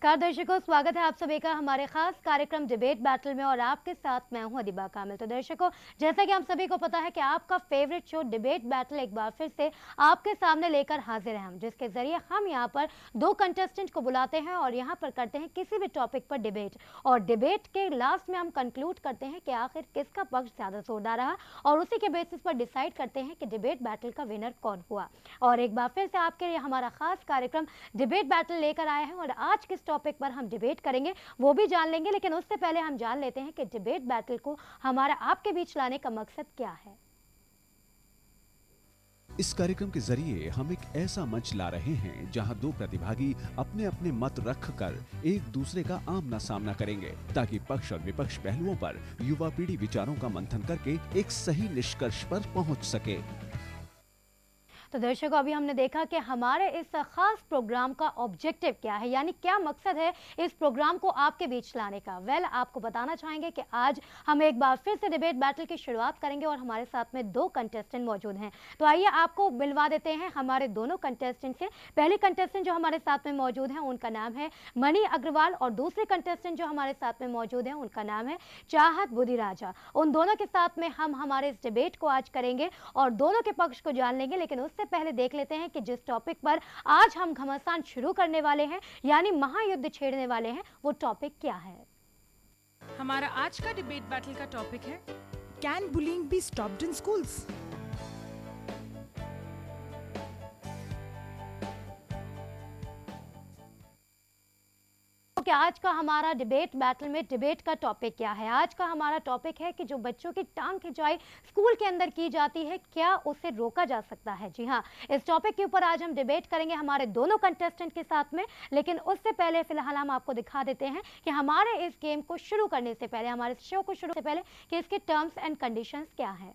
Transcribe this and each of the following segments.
नमस्कार दर्शकों, स्वागत है आप सभी का हमारे खास कार्यक्रम डिबेट बैटल में और आपके साथ मैं हूं अदिबा कामिल। तो दर्शकों, जैसा कि हम सभी को पता है कि आपका फेवरेट शो डिबेट बैटल एक बार फिर से आपके सामने लेकर हाजिर हैं हम, जिसके जरिए हम यहां पर दो कंटेस्टेंट को बुलाते हैं और यहां पर करते हैं किसी भी टॉपिक पर डिबेट, और डिबेट के लास्ट में हम कंक्लूड करते हैं कि आखिर किसका पक्ष ज्यादा जोरदार रहा और उसी के बेसिस पर डिसाइड करते हैं कि डिबेट बैटल का विनर कौन हुआ। और एक बार फिर से आपके लिए हमारा खास कार्यक्रम डिबेट बैटल लेकर आए हैं और आज किस टॉपिक पर हम डिबेट करेंगे वो भी जान लेंगे, लेकिन उससे पहले हम जान लेते हैं कि डिबेट बैटल को हमारा आपके बीच लाने का मकसद क्या है। इस कार्यक्रम के जरिए हम एक ऐसा मंच ला रहे हैं जहां दो प्रतिभागी अपने अपने मत रखकर एक दूसरे का आमना सामना करेंगे, ताकि पक्ष और विपक्ष पहलुओं पर युवा पीढ़ी विचारों का मंथन करके एक सही निष्कर्ष पर पहुंच सके। तो दर्शकों, अभी हमने देखा कि हमारे इस खास प्रोग्राम का ऑब्जेक्टिव क्या है, यानी क्या मकसद है इस प्रोग्राम को आपके बीच लाने का। आपको बताना चाहेंगे कि आज हम एक बार फिर से डिबेट बैटल की शुरुआत करेंगे और हमारे साथ में दो कंटेस्टेंट मौजूद हैं। तो आइए आपको मिलवा देते हैं हमारे दोनों कंटेस्टेंट से। पहले कंटेस्टेंट जो हमारे साथ में मौजूद हैं उनका नाम है मणि अग्रवाल और दूसरे कंटेस्टेंट जो हमारे साथ में मौजूद हैं उनका नाम है चाहत बुधिराजा। उन दोनों के साथ में हम हमारे इस डिबेट को आज करेंगे और दोनों के पक्ष को जान लेंगे, लेकिन उससे पहले देख लेते हैं कि जिस टॉपिक पर आज हम घमासान शुरू करने वाले हैं, यानी महायुद्ध छेड़ने वाले हैं, वो टॉपिक क्या है। हमारा आज का डिबेट बैटल का टॉपिक है, can bullying be stopped in schools. कि आज का हमारा डिबेट बैटल में डिबेट का टॉपिक क्या है। आज का हमारा टॉपिक है कि जो बच्चों की टांग खिंचाई स्कूल के अंदर की जाती है, क्या उसे रोका जा सकता है। जी हाँ, इस टॉपिक के ऊपर आज हम डिबेट करेंगे हमारे दोनों कंटेस्टेंट के साथ में, लेकिन उससे पहले फिलहाल हम आपको दिखा देते हैं कि हमारे इस गेम को शुरू करने से पहले, हमारे शो को शुरू से पहले, कि इसके टर्म्स एंड कंडीशंस क्या है।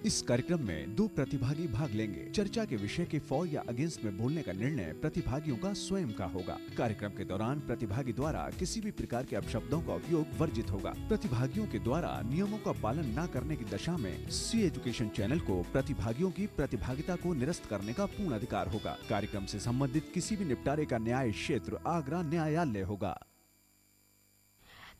इस कार्यक्रम में दो प्रतिभागी भाग लेंगे। चर्चा के विषय के फॉर या अगेंस्ट में बोलने का निर्णय प्रतिभागियों का स्वयं का होगा। कार्यक्रम के दौरान प्रतिभागी द्वारा किसी भी प्रकार के अपशब्दों का उपयोग वर्जित होगा। प्रतिभागियों के द्वारा नियमों का पालन न करने की दशा में सी एजुकेशन चैनल को प्रतिभागियों की प्रतिभागिता को निरस्त करने का पूर्ण अधिकार होगा। कार्यक्रम से संबंधित किसी भी निपटारे का न्याय क्षेत्र आगरा न्यायालय होगा।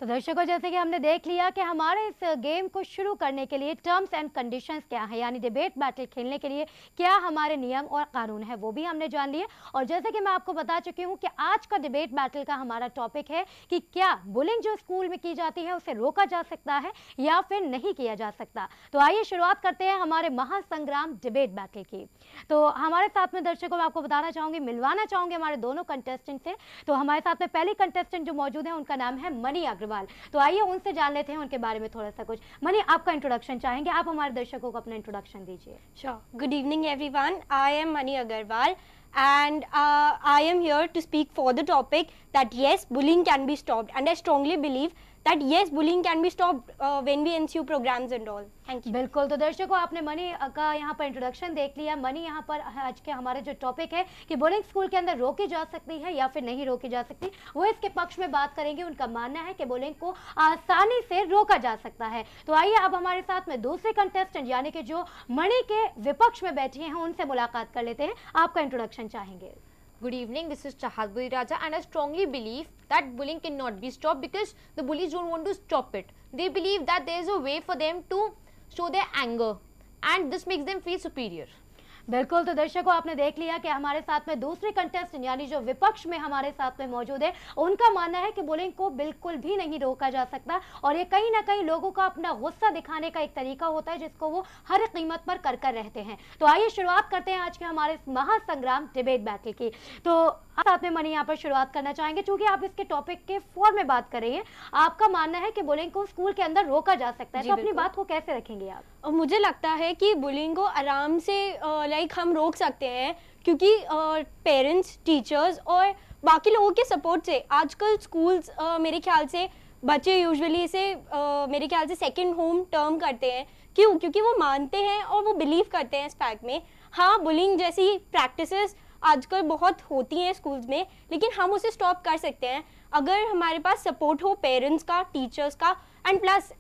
तो दर्शकों, जैसे कि हमने देख लिया कि हमारे इस गेम को शुरू करने के लिए टर्म्स एंड कंडीशंस क्या है, यानी डिबेट बैटल खेलने के लिए क्या हमारे नियम और कानून है, वो भी हमने जान लिए। और जैसे कि मैं आपको बता चुकी हूँ कि आज का डिबेट बैटल का हमारा टॉपिक है कि क्या बुलिंग जो स्कूल में की जाती है उसे रोका जा सकता है या फिर नहीं किया जा सकता। तो आइए शुरुआत करते हैं हमारे महासंग्राम डिबेट बैटल की। तो हमारे साथ में दर्शकों, मैं आपको बताना चाहूंगी, मिलवाना चाहूंगी हमारे दोनों कंटेस्टेंट से। तो हमारे साथ में पहली कंटेस्टेंट जो मौजूद है उनका नाम है मणि अग्रवाल। तो आइए उनसे जान लेते हैं उनके बारे में थोड़ा सा कुछ। मणि, आपका इंट्रोडक्शन चाहेंगे, आप हमारे दर्शकों को अपना इंट्रोडक्शन दीजिए। Sure. Good evening, everyone. I am Mani Agarwal, and I am here to speak for the topic that yes, bullying can be stopped, and I strongly believe that yes, bullying can be stopped when we NCU programs and all. Thank you. बिल्कुल। तो दर्शकों, आपने मणि का यहाँ पर introduction देख लिया। मणि यहाँ पर आज के हमारे जो टॉपिक है कि बुलिंग स्कूल के अंदर रोकी जा सकती है या फिर नहीं रोकी जा सकती, वो इसके पक्ष में बात करेंगे। उनका मानना है कि बुलिंग को आसानी से रोका जा सकता है। तो आइए अब हमारे साथ में दूसरे कंटेस्टेंट, यानी कि जो मणि के विपक्ष में बैठे हैं, उनसे मुलाकात कर लेते हैं। आपका इंट्रोडक्शन चाहेंगे। Good evening, this is Chahat Budiraj, and I strongly believe that bullying cannot be stopped because the bullies don't want to stop it. They believe that there is a way for them to show their anger, and this makes them feel superior. बिल्कुल। तो दर्शकों, आपने देख लिया कि हमारे साथ में दूसरे कंटेस्टेंट, यानी जो विपक्ष में हमारे साथ में मौजूद है, उनका मानना है कि बुलिंग को बिल्कुल भी नहीं रोका जा सकता और ये कहीं ना कहीं लोगों का अपना गुस्सा दिखाने का एक तरीका होता है जिसको वो हर कीमत पर कर रहते हैं। तो आइए शुरुआत करते हैं आज के हमारे इस महासंग्राम डिबेट बैटल की। तो साथ में मणि यहाँ पर शुरुआत करना चाहेंगे, क्योंकि आप इसके टॉपिक के फॉर में बात कर रही हैं। आपका मानना है कि बुलिंग को स्कूल के अंदर रोका जा सकता है, तो अपनी बात को कैसे रखेंगे आप। मुझे लगता है कि बुलिंग को आराम से हम रोक सकते हैं, क्योंकि पेरेंट्स, टीचर्स और बाकी लोगों के सपोर्ट से आजकल स्कूल्स, मेरे ख्याल से बच्चे यूजुअली इसे मेरे ख्याल से सेकंड होम टर्म करते हैं। क्यों? क्योंकि वो मानते हैं और वो बिलीव करते हैं इस फैक्ट में। हाँ, बुलिंग जैसी प्रैक्टिसेस आजकल बहुत होती हैं स्कूल्स में, लेकिन हम उसे स्टॉप कर सकते हैं अगर हमारे पास सपोर्ट हो पेरेंट्स का, टीचर्स का, and plus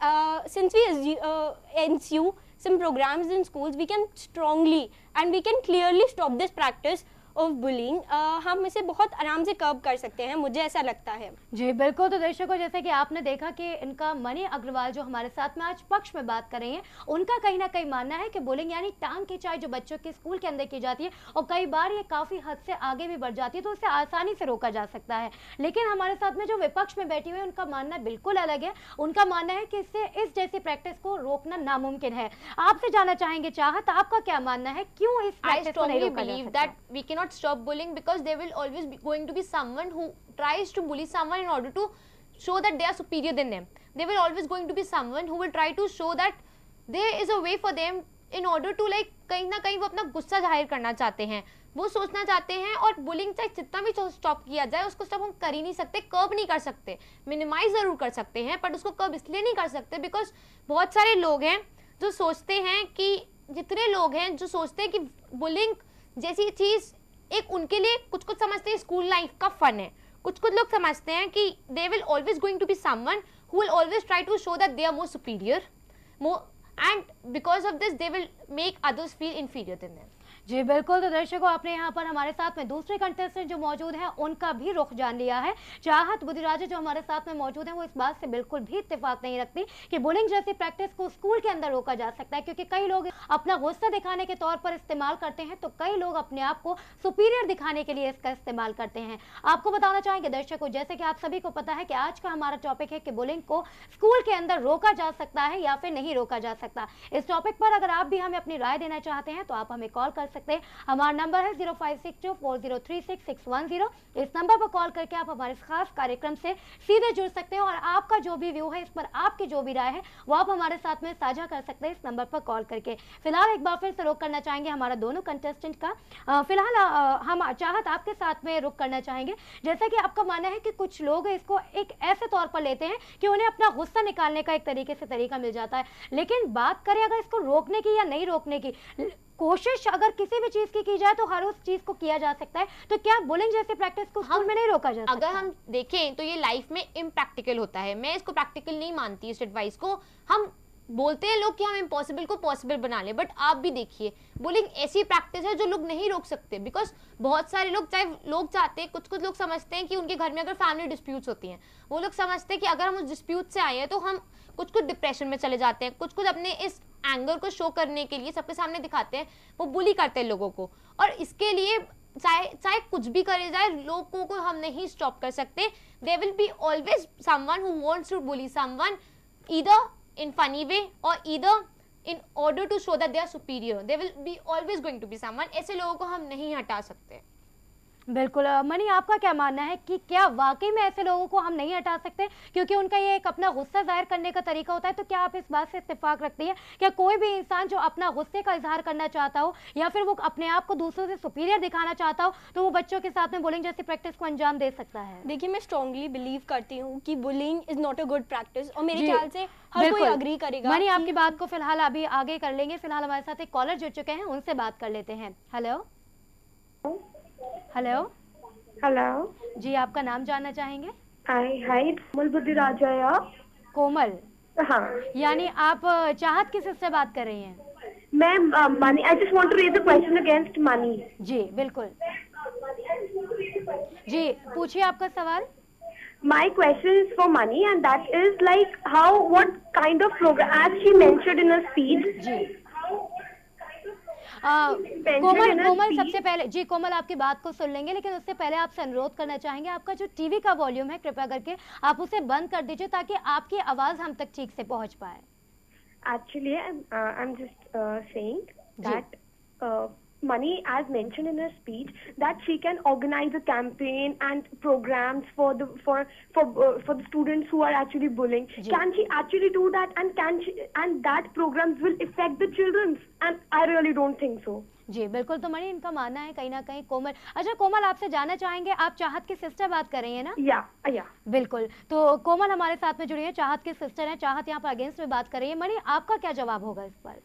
since we NCU some programs in schools, we can strongly and we can clearly stop this practice of bullying हम इसे बहुत आराम से कर्ब कर सकते हैं, मुझे ऐसा लगता है। जी बिल्कुल। तो दर्शकों, जैसे कि आपने देखा कि इनका मनी अग्रवाल जो हमारे साथ में आज पक्ष में बात कर रही हैं, उनका कहीं ना कहीं मानना है कि बुलिंग यानी टांग खिंचाई जो बच्चों के स्कूल के अंदर की जाती है और कई बार ये काफ़ी हद से आगे भी बढ़ जाती है, तो उसे आसानी से रोका जा सकता है। लेकिन हमारे साथ में जो विपक्ष में बैठी हुई है उनका मानना बिल्कुल अलग है। उनका मानना है कि इससे इस जैसी प्रैक्टिस को रोकना नामुमकिन है। आपसे जानना चाहेंगे चाहत, आपका क्या मानना है, क्यों इस I प्रैक्टिस को नहीं strongly रोका जा believe सकता? that we cannot stop bullying because there will always be going to be someone who tries to bully someone in order to show that they are superior than them. There will always going to be someone who will try to show that there is a way for them in order to like कहीं ना कहीं वो अपना गुस्सा जाहिर करना चाहते हैं, वो सोचना चाहते हैं। और बुलिंग चाहे जितना भी स्टॉप किया जाए, उसको स्टॉप हम कर ही नहीं सकते, कर्ब नहीं कर सकते, मिनिमाइज जरूर कर सकते हैं, बट उसको कर्ब इसलिए नहीं कर सकते बिकॉज बहुत सारे लोग हैं जो सोचते हैं कि जितने लोग हैं जो सोचते हैं कि बुलिंग जैसी चीज एक उनके लिए कुछ कुछ समझते हैं स्कूल लाइफ का फन है, कुछ कुछ लोग समझते हैं कि they will always going to be someone who will always try to show that they are more superior and because of this they will make others feel inferior than them. जी बिल्कुल। तो दर्शकों, आपने यहाँ पर हमारे साथ में दूसरे कंटेस्टेंट जो मौजूद हैं उनका भी रुख जान लिया है। चाहत बुद्धिराजा जो हमारे साथ में मौजूद हैं वो इस बात से बिल्कुल भी इत्तेफाक नहीं रखती कि बुलिंग जैसी प्रैक्टिस को स्कूल के अंदर रोका जा सकता है, क्योंकि कई लोग अपना गुस्सा दिखाने के तौर पर इस्तेमाल करते हैं, तो कई लोग अपने आप को सुपीरियर दिखाने के लिए इसका इस्तेमाल करते हैं। आपको बताना चाहेंगे दर्शकों, जैसे कि आप सभी को पता है कि आज का हमारा टॉपिक है कि बुलिंग को स्कूल के अंदर रोका जा सकता है या फिर नहीं रोका जा सकता। इस टॉपिक पर अगर आप भी हमें अपनी राय देना चाहते हैं तो आप हमें कॉल कर सकते हैं। हमारा नंबर है 05624036 इस नंबर पर कॉल करके आप हमारे खास कार्यक्रम से सीधे जुड़ सकते हैं और आपका जो भी व्यू है, इस पर आपकी जो भी राय है वो आप हमारे साथ में साझा कर सकते हैं इस नंबर पर कॉल करके। फिलहाल एक बार फिर से रुक करना चाहेंगे हमारा दोनों कंटेस्टेंट का। फिलहाल हम चाहत आपके साथ में रुक करना चाहेंगे। जैसा कि आपका मानना है कि कुछ लोग इसको एक ऐसे तौर पर लेते हैं कि उन्हें अपना गुस्सा निकालने का एक तरीके से तरीका मिल जाता है, लेकिन बात करें अगर इसको रोकने की या नहीं रोकने की, कोशिश अगर किसी भी चीज की जाए तो हर उस चीज को किया जा सकता है, तो क्या बुलिंग जैसे प्रैक्टिस को स्कूल में नहीं रोका जा सकता? अगर हम देखें तो ये लाइफ में इम्प्रैक्टिकल होता है, मैं इसको प्रैक्टिकल नहीं मानती इस एडवाइस को। हम बोलते हैं लोग कि हम इम्पॉसिबल को पॉसिबल बना ले, बट आप भी देखिए बुलिंग ऐसी प्रैक्टिस है जो लोग नहीं रोक सकते बिकॉज बहुत सारे लोग, चाहे लोग चाहते हैं, कुछ कुछ लोग समझते हैं कि उनके घर में अगर फैमिली डिस्प्यूट्स होती हैं, वो लोग समझते हैं कि अगर हम उस डिस्प्यूट से आए हैं तो हम कुछ कुछ डिप्रेशन में चले जाते हैं, कुछ कुछ अपने इस एंगर को शो करने के लिए सबके सामने दिखाते हैं, वो बुली करते हैं लोगों को। और इसके लिए चाहे कुछ भी करे जाए, लोगों को हम नहीं स्टॉप कर सकते। There will be always someone who wants to bully someone either in funny way or either in order to show that they are superior. There will be always going to be someone. ऐसे लोगों को हम नहीं हटा सकते। बिल्कुल। Money, आपका क्या मानना है कि क्या वाकई में ऐसे लोगों को हम नहीं हटा सकते क्योंकि उनका ये एक अपना गुस्सा जाहिर करने का तरीका होता है? तो क्या आप इस बात से इत्तेफाक रखती हैं कि कोई भी इंसान जो अपना गुस्से का इजहार करना चाहता हो या फिर वो अपने आप को दूसरों से सुपीरियर दिखाना चाहता हो तो वो बच्चों के साथ में बुलिंग जैसी प्रैक्टिस को अंजाम दे सकता है? देखिए, मैं स्ट्रांगली बिलीव करती हूँ कि bullying is not a good practice और मेरे ख्याल से हर कोई अग्री करेगा। मनी, आपकी बात को फिलहाल अभी आगे कर लेंगे। फिलहाल हमारे साथ एक कॉलर जुड़ चुके हैं, उनसे बात कर लेते हैं। हेलो हेलो हेलो जी, आपका नाम जानना चाहेंगे? हाय कोमल बुद्धिराजा या कोमल? हाँ, यानी आप चाहत किस से बात कर रही हैं? मैं Mani, I just want to raise a question against Mani. जी बिल्कुल जी, पूछिए आपका सवाल। My question is for Mani, and that is like what kind of program, as she mentioned in her speech. जी कोमल सबसे पहले जी, कोमल आपकी बात को सुन लेंगे, लेकिन उससे पहले आपसे अनुरोध करना चाहेंगे आपका जो टीवी का वॉल्यूम है कृपया करके आप उसे बंद कर दीजिए ताकि आपकी आवाज हम तक ठीक से पहुंच पाए। Actually, I'm just saying that Mani, as mentioned in her speech, that she can organize a campaign and programs for the students who are actually bullying. Can she actually do that? And that programs will affect the children? And I really don't think so. जी बिल्कुल। तो मणि, इनका मानना है कहीं ना कहीं कोमल। अच्छा कोमल, आपसे जानना चाहेंगे, आप चाहत की सिस्टर बात कर रही हैं ना? या बिल्कुल। तो कोमल हमारे साथ में जुड़ी है, चाहत की सिस्टर है, चाहत यहाँ पर अगेंस्ट में बात कर रही है। मणि, आपका क्या जवाब होगा इस पर?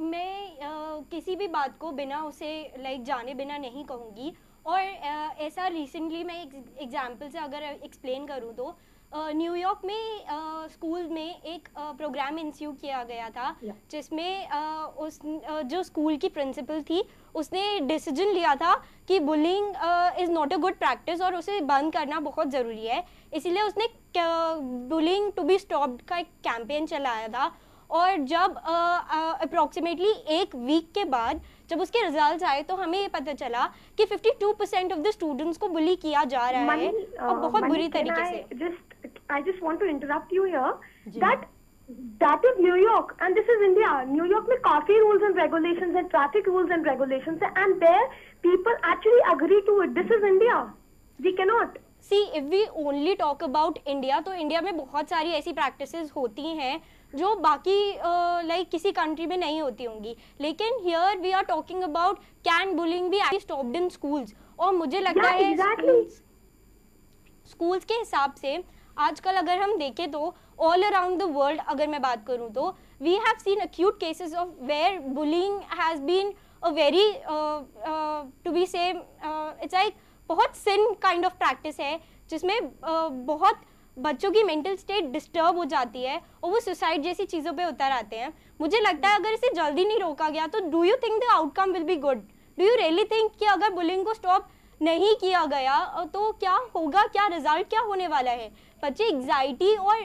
मैं किसी भी बात को बिना उसे जाने बिना नहीं कहूँगी। और ऐसा रिसेंटली मैं एग्जाम्पल से अगर एक्सप्लेन करूँ तो न्यूयॉर्क में स्कूल में एक प्रोग्राम इंस्टीट्यूट किया गया था जिसमें जो स्कूल की प्रिंसिपल थी उसने डिसीजन लिया था कि bullying is not a good practice और उसे बंद करना बहुत ज़रूरी है। इसीलिए उसने बुलिंग टू बी स्टॉप्ड का एक कैंपेन चलाया था। और जब अप्रॉक्सीमेटली एक वीक के बाद जब उसके रिजल्ट्स आए तो हमें ये पता चला कि 52% ऑफ द स्टूडेंट्स को बुली किया जा रहा है और बहुत बुरी तरीके से। I just want to interrupt you here. That is New York and this is India. New York में काफी rules and regulations and traffic rules and regulations है and there people actually agree to it. This is India. We cannot. See, if we only talk about India, तो India में बहुत सारी ऐसी practices होती हैं जो बाकी लाइक किसी कंट्री में नहीं होती होंगी, लेकिन here we are talking about can bullying be actually stopped in schools। और मुझे लगता है schools के हिसाब से आजकल अगर हम देखें तो ऑल अराउंड द वर्ल्ड अगर मैं बात करूं तो we have seen acute cases of where bullying has been a very to be say it's like बहुत सिन काइंड ऑफ प्रैक्टिस है जिसमें बहुत बच्चों की मेंटल स्टेट डिस्टर्ब हो जाती है और वो सुसाइड जैसी चीज़ों पे उतर आते हैं। मुझे लगता है अगर इसे जल्दी नहीं रोका गया तो do you think the outcome will be good? Do you really think कि अगर बुलिंग को स्टॉप नहीं किया गया तो क्या होगा, क्या रिजल्ट क्या होने वाला है? बच्चे एग्जाइटी और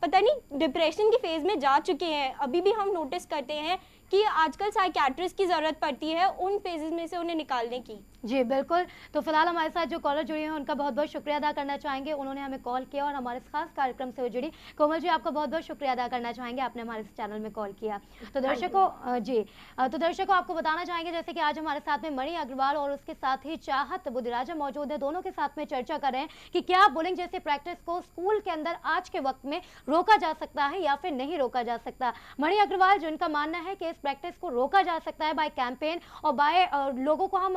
पता नहीं डिप्रेशन की फेज में जा चुके हैं। अभी भी हम नोटिस करते हैं कि आजकल साइकियाट्रिस्ट की ज़रूरत पड़ती है उन फेजेस में से उन्हें निकालने की। जी बिल्कुल। तो फिलहाल हमारे साथ जो कॉलर जुड़े हैं उनका बहुत बहुत शुक्रिया अदा करना चाहेंगे। उन्होंने हमें कॉल किया और हमारे इस खास कार्यक्रम से वो जुड़ी। कोमल जी, आपका बहुत बहुत शुक्रिया अदा करना चाहेंगे, आपने हमारे इस चैनल में कॉल किया। तो दर्शकों आपको बताना चाहेंगे जैसे कि आज हमारे साथ में मणि अग्रवाल और उसके साथ ही चाहत बुद्धिराजा मौजूद है। दोनों के साथ में चर्चा कर रहे हैं कि क्या बुलिंग जैसे प्रैक्टिस को स्कूल के अंदर आज के वक्त में रोका जा सकता है या फिर नहीं रोका जा सकता। मणि अग्रवाल जिनका मानना है कि इस प्रैक्टिस को रोका जा सकता है बाय कैंपेन और बाय लोगों को हम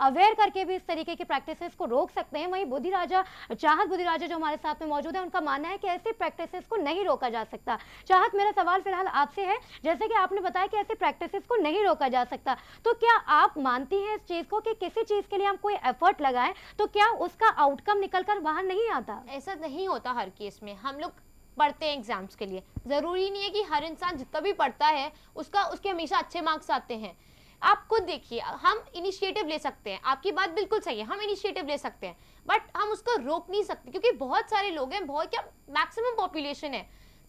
अवेयर करके भी इस तरीके की प्रैक्टिसेस को रोक सकते हैं। वहीं चाहत बुद्धिराजा जो हमारे साथ में मौजूद है उनका मानना है कि ऐसी प्रैक्टिसेस को नहीं रोका जा सकता। चाहत, मेरा सवाल फिलहाल आपसे है, जैसे कि आपने बताया कि ऐसी प्रैक्टिसेस को नहीं रोका जा सकता, तो क्या आप मानती हैं इस चीज को कि किसी चीज के लिए हम कोई एफर्ट लगाएं तो क्या उसका आउटकम निकलकर बाहर नहीं आता? ऐसा नहीं होता हर केस में। हम लोग पढ़ते हैं एग्जाम्स के लिए, जरूरी नहीं है कि हर इंसान जितना भी पढ़ता है उसके हमेशा अच्छे मार्क्स आते हैं। आप खुद देखिए, हम इनिशिएटिव ले सकते हैं, आपकी बात बिल्कुल सही है, हम इनिशिएटिव ले सकते हैं, बट हम उसको रोक नहीं सकते क्योंकि बहुत सारे लोग हैं, बहुत क्या मैक्सिमम पॉपुलेशन है।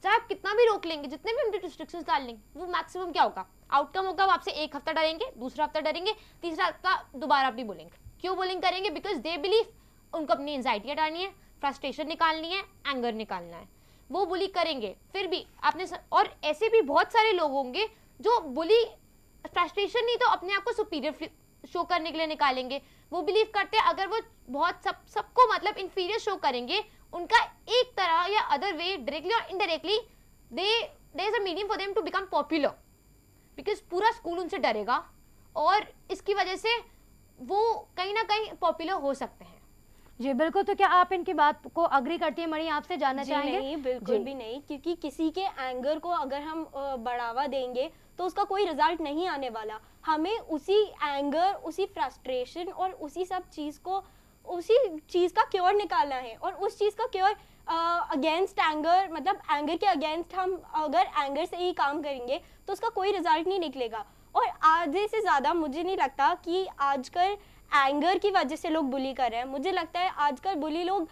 चाहे आप कितना भी रोक लेंगे, जितने भी हम रिस्ट्रिक्शंस डाल लेंगे, वो मैक्सिमम क्या होगा, आउटकम होगा वो आपसे एक हफ्ता डरेंगे, दूसरा हफ्ता डरेंगे, तीसरा हफ्ता दोबारा अपनी बुलिंग। क्यों बुलिंग करेंगे? बिकॉज दे बिलीव उनको अपनी एंजाइटी हटानी है, फ्रस्ट्रेशन निकालनी है, एंगर निकालना है, वो बुली करेंगे। फिर भी और ऐसे भी बहुत सारे लोग होंगे जो बुली फ्रस्ट्रेशन नहीं तो अपने आप को सुपीरियर शो करने के लिए निकालेंगे। वो बिलीव करते हैं अगर वो बहुत सबको मतलब इंफीरियर शो करेंगे, उनका एक तरह या अदर वे डायरेक्टली और indirectly there is a medium for them to become popular, because पूरा स्कूल उनसे डरेगा और इसकी वजह से वो कहीं ना कहीं पॉपुलर हो सकते हैं। जी बिल्कुल। तो क्या आप इनकी बात को अग्री करती हैं? मणि, आपसे जानना चाहेंगे। नहीं, बिल्कुल भी नहीं, क्योंकि किसी के एंगर को अगर हम बढ़ावा देंगे तो उसका कोई रिजल्ट नहीं आने वाला। हमें उसी एंगर, उसी फ्रस्ट्रेशन और उसी चीज़ का क्योर निकालना है और उस चीज़ का क्योर अगेंस्ट एंगर, मतलब एंगर के अगेंस्ट हम अगर एंगर से ही काम करेंगे तो उसका कोई रिजल्ट नहीं निकलेगा। और आधे से ज़्यादा मुझे नहीं लगता कि आजकल एंगर की वजह से लोग बुली कर रहे हैं। मुझे लगता है आजकल बुली लोग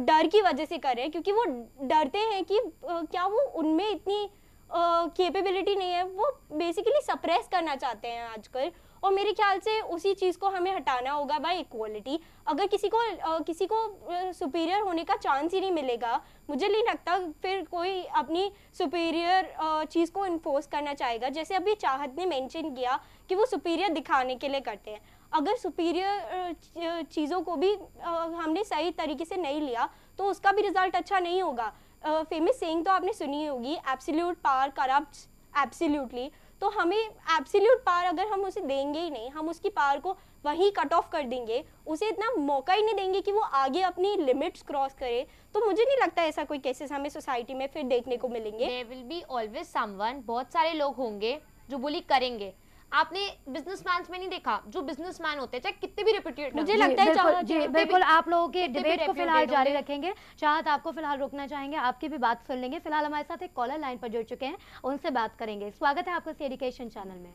डर की वजह से कर रहे हैं, क्योंकि वो डरते हैं कि क्या वो उनमें इतनी कैपेबिलिटी नहीं है, वो बेसिकली सप्रेस करना चाहते हैं आजकल। और मेरे ख्याल से उसी चीज़ को हमें हटाना होगा बाय इक्वालिटी। अगर किसी को सुपीरियर होने का चांस ही नहीं मिलेगा, मुझे नहीं लगता फिर कोई अपनी सुपीरियर चीज़ को इन्फोर्स करना चाहेगा। जैसे अभी चाहत ने मेंशन किया कि वो सुपीरियर दिखाने के लिए करते हैं, अगर सुपीरियर चीज़ों को भी हमने सही तरीके से नहीं लिया तो उसका भी रिजल्ट अच्छा नहीं होगा। फेमस सेइंग तो आपने सुनी होगी, एब्सोल्यूट पावर करप्ट्स एब्सोल्यूटली। तो हमें एब्सोल्यूट पावर अगर हम उसे देंगे ही नहीं, हम उसकी पावर को वहीं कट ऑफ कर देंगे, उसे इतना मौका ही नहीं देंगे कि वो आगे अपनी लिमिट्स क्रॉस करे, तो मुझे नहीं लगता ऐसा कोई केसेस हमें सोसाइटी में फिर देखने को मिलेंगे। There will be always someone, बहुत सारे लोग होंगे जो बुली करेंगे। आपने बिजनेसमैन में नहीं देखा, जो बिजनेसमैन होते हैं चाहे कितने भी रेप्यूटेड, मुझे लगता है बिल्कुल, जी बिल्कुल आप लोगों के कितने भी डिबेट को फिलहाल reputed जारी होंगे। रखेंगे। चाहत आपको फिलहाल रोकना चाहेंगे, आपकी भी बात सुन लेंगे। फिलहाल हमारे साथ एक कॉलर लाइन पर जुड़ चुके हैं, उनसे बात करेंगे। स्वागत है आपका सी एजुकेशन चैनल में।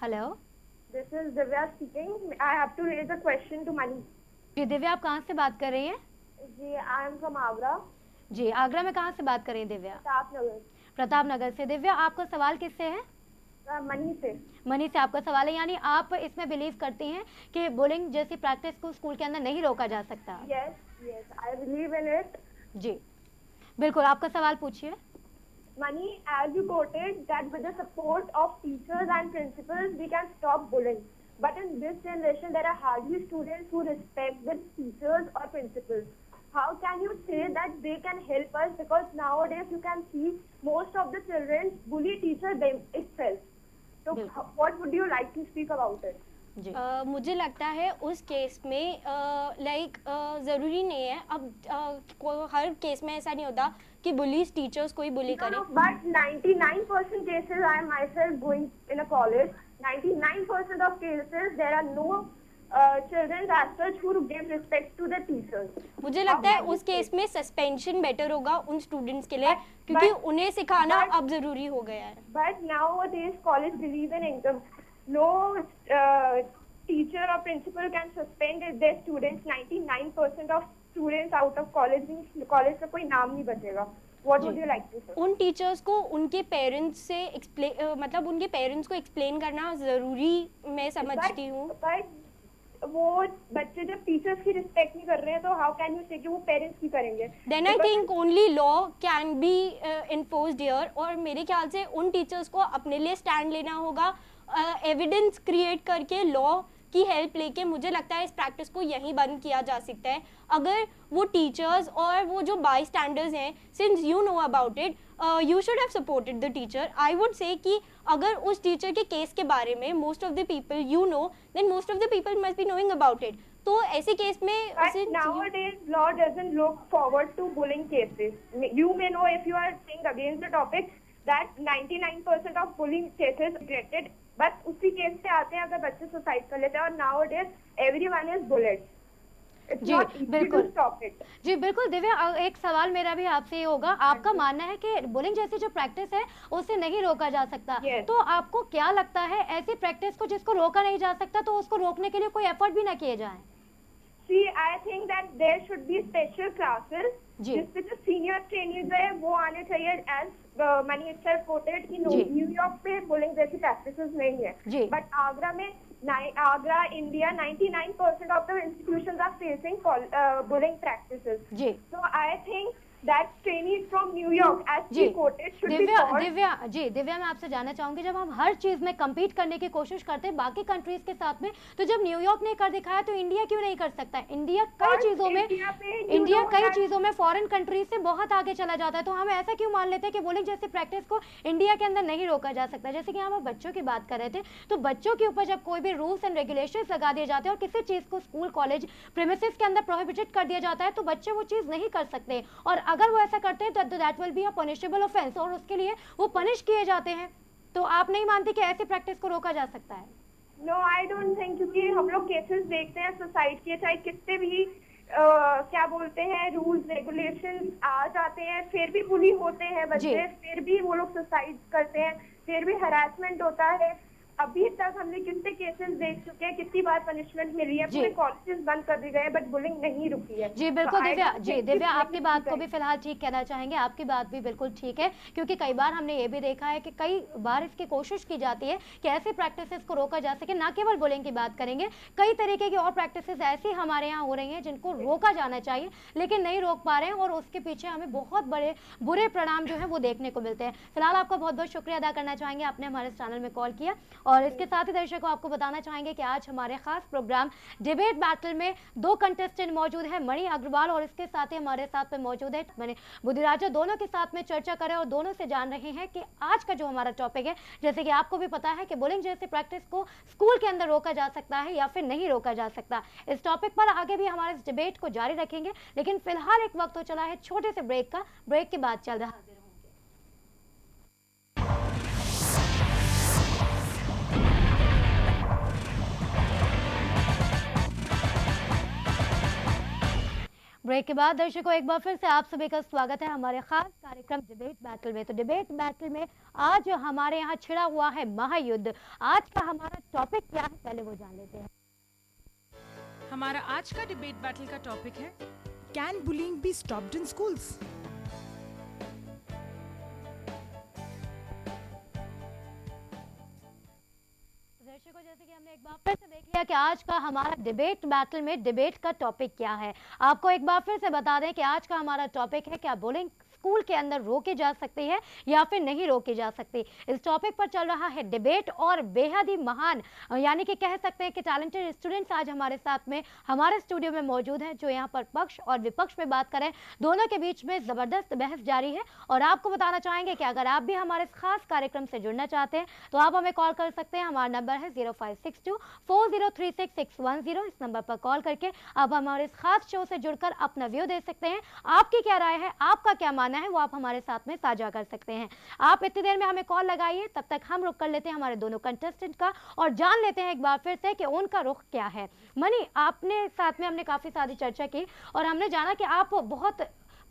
Hello This is Divya speaking. I have to raise a question to Mani. जी दिव्या, आप कहाँ से बात कर रही हैं? जी, I am from Agra, जी आगरा में कहाँ से बात कर रही हैं दिव्या? Pratapnagar. प्रताप नगर से। दिव्या, आपका सवाल किससे है? मनी से। मनी से आपका सवाल है, यानी आप इसमें बिलीव करती हैं कि बुलिंग जैसी प्रैक्टिस को स्कूल के अंदर नहीं रोका जा सकता? Yes, yes, I believe in it. जी बिल्कुल, आपका सवाल पूछिए। Mani, as you quoted that with the support of teachers and principals, we can stop bullying. But in this generation, there are hardly students who respect the teachers or principals. How can you say that they can help us? Because nowadays you can see most of the children bully teacher them itself. So what would you like to speak about it? जी मुझे लगता है उस case में like ज़रूरी नहीं है, अब हर case में ऐसा नहीं होता कि बुलीज टीचर्स को ही बुली No, करें। no, but 99% cases, I am myself going in a college. 99% of cases, there are no children as such who give respect to the teachers. मुझे लगता है उस केस में सस्पेंशन बेटर होगा उन स्टूडेंट्स के लिए, क्योंकि उन्हें सिखाना अब ज़रूरी हो गया है। But nowadays, college believe in income. No teacher or principal can suspend their students. 99% of students out of college का कोई नाम नहीं बचेगा. What would you like to say? उन टीचर्स को उनके पेरेंट्स से मतलब उनके पेरेंट्स को एक्सप्लेन करना ज़रूरी मैं समझती हूँ। But वो बच्चे जब टीचर्स की रिस्पेक्ट नहीं कर रहे हैं तो हाउ कैन यू से कि वो पेरेंट्स की करेंगे? Then I think only law can be enforced here, और मेरे ख्याल से उन टीचर्स को अपने लिए स्टैंड लेना होगा, एविडेंस क्रिएट करके लॉ की हेल्प लेके। मुझे लगता है इस प्रैक्टिस को यहीं बंद किया जा सकता है। अगर वो टीचर्स और वो जो बाई स्टैंडर्ड्स हैं, since you know about it, you should have supported the teacher. I would say कि अगर उस टीचर के केस के बारे में most of the people you know, then most of the people must be knowing about it. तो ऐसे case में But nowadays law doesn't look forward to bullying cases. You may know, if you are saying against the topic, that 99% of bullying cases regretted. But उसी case से आते हैं अगर बच्चे suicide कर लेते हैं, और nowadays everyone is bullied. It's ji, not easy बिल्कुल। to stop it. जी बिल्कुल दिव्या, एक सवाल मेरा भी आपसे ये होगा, आपका मानना है कि बुलिंग जैसी जो प्रैक्टिस है उसे नहीं रोका जा सकता, Yes. तो आपको क्या लगता है ऐसी प्रैक्टिस को जिसको रोका नहीं जा सकता तो उसको रोकने के लिए कोई एफर्ट भी ना किए जाए? See, I think that there should be special classes जी। जिससे जो सीनियर ट्रेनिंग है वो आने चाहिए। एज मनी itself quoted कि जी। न्यूयॉर्क पे बुलिंग जैसी प्रैक्टिसेस नहीं है, जी। बट आगरा में Agra India 99% of the institutions are facing bullying practices. जी So I think that trainees from New York, as जी she quoted, should be Divya taught. Divya मैं आपसे जानना चाहूंगी, जब हम हर चीज में कम्पीट करने की कोशिश करते हैं बाकी कंट्रीज के साथ में, तो जब न्यूयॉर्क ने कर दिखाया तो इंडिया क्यों नहीं कर सकता? इंडिया कई और चीजों में इंडिया पे you इंडिया know कई that- चीजों में फॉरेन कंट्रीज से बहुत आगे चला जाता है, तो हम ऐसा क्यों मान लेते हैं कि बुलिंग जैसी प्रैक्टिस को इंडिया के अंदर नहीं रोका जा सकता? जैसे कि हम बच्चों की बात कर रहे थे, तो बच्चों के ऊपर जब कोई भी रूल्स एंड रेगुलेशंस लगा दिए जाते हैं और किसी चीज को स्कूल कॉलेज प्रीमिसेस के अंदर प्रोहिबिटेड कर दिया जाता है, तो बच्चे वो चीज नहीं कर सकते, और अगर वो ऐसा करते हैं तो that will be a punishable offence, और उसके लिए वो पनिश किए जाते हैं। तो आप नहीं मानते कि ऐसी प्रैक्टिस को रोका जा सकता है? नो, आई डोंट थिंक, क्योंकि हम लोग केसेस देखते हैं सुसाइड के, चाहे कितने भी क्या बोलते हैं रूल्स रेगुलेशंस आ जाते हैं, फिर भी बुली होते हैं बच्चे, फिर भी वो लोग सुसाइड करते हैं, फिर भी हरासमेंट होता है। अभी तक हमने कितने केसेस देख चुके हैं, कितनी बार पनिशमेंट मिली है, पूरे कॉलेजेस बंद कर दिए गए, बट बुलिंग नहीं रुकी है। जी बिल्कुल तो I Divya, don't ji think Divya it's आपकी बात को भी necessary. फिलहाल ठीक कहना चाहेंगे, आपकी बात भी बिल्कुल ठीक है, क्योंकि कई बार हमने ये भी देखा है कि कई बार इसकी कोशिश की जाती है कि ऐसे प्रैक्टिसेस को रोका जा सके। ना केवल बुलिंग की बात करेंगे, कई तरीके की और प्रैक्टिसेस ऐसी हमारे यहाँ हो रही हैं जिनको रोका जाना चाहिए लेकिन नहीं रोक पा रहे हैं, और उसके पीछे हमें बहुत बड़े बुरे परिणाम जो है वो देखने को मिलते हैं। फिलहाल आपका बहुत बहुत शुक्रिया अदा करना चाहेंगे, आपने हमारे चैनल में कॉल किया, और इसके साथ ही दर्शकों आपको बताना चाहेंगे कि आज हमारे खास प्रोग्राम डिबेट बैटल में 2 कंटेस्टेंट मौजूद है, मणि अग्रवाल और इसके साथ ही हमारे साथ में मौजूद है मैंने बुद्धिराजा। दोनों के साथ में चर्चा करें और दोनों से जान रहे हैं कि आज का जो हमारा टॉपिक है, जैसे कि आपको भी पता है कि बुलिंग जैसे प्रैक्टिस को स्कूल के अंदर रोका जा सकता है या फिर नहीं रोका जा सकता। इस टॉपिक पर आगे भी हमारे इस डिबेट को जारी रखेंगे, लेकिन फिलहाल एक वक्त हो चला है छोटे से ब्रेक का, ब्रेक के बाद चल रहा है। ब्रेक के बाद दर्शकों एक बार फिर से आप सभी का स्वागत है हमारे खास कार्यक्रम डिबेट बैटल में। तो डिबेट बैटल में आज हमारे यहाँ छिड़ा हुआ है महायुद्ध। आज का हमारा टॉपिक क्या है, पहले वो जान लेते हैं। हमारा आज का डिबेट बैटल का टॉपिक है can bullying be stopped in schools. दर्शकों जैसे कि हमने एक बार फिर से देख लिया कि आज का हमारा डिबेट बैटल में डिबेट का टॉपिक क्या है। आपको एक बार फिर से बता दें कि आज का हमारा टॉपिक है क्या बुलिंग स्कूल के अंदर रोकी जा सकती है या फिर नहीं रोकी जा सकती। इस टॉपिक पर चल रहा है डिबेट और बेहद ही महान यानी कि कह सकते हैं कि टैलेंटेड स्टूडेंट्स आज हमारे साथ में हमारे स्टूडियो में मौजूद हैं, जो यहाँ पर पक्ष और विपक्ष में बात करें। दोनों के बीच में जबरदस्त बहस जारी है और आपको बताना चाहेंगे कि अगर आप भी हमारे इस खास कार्यक्रम से जुड़ना चाहते हैं तो आप हमें कॉल कर सकते हैं। हमारा नंबर है 0562403661। इस नंबर पर कॉल करके आप हमारे इस खास शो से जुड़कर अपना व्यू दे सकते हैं। आपकी क्या राय है, आपका क्या मानना है, वो आप हमारे साथ में साझा कर सकते हैं। आप इतनी देर में हमें कॉल लगाइए, तब तक हम रुक कर लेते हैं हमारे दोनों कंटेस्टेंट का और जान लेते हैं एक बार फिर से कि उनका रुख क्या है। मनी, आपने साथ में हमने काफी सारी चर्चा की और हमने जाना कि आप बहुत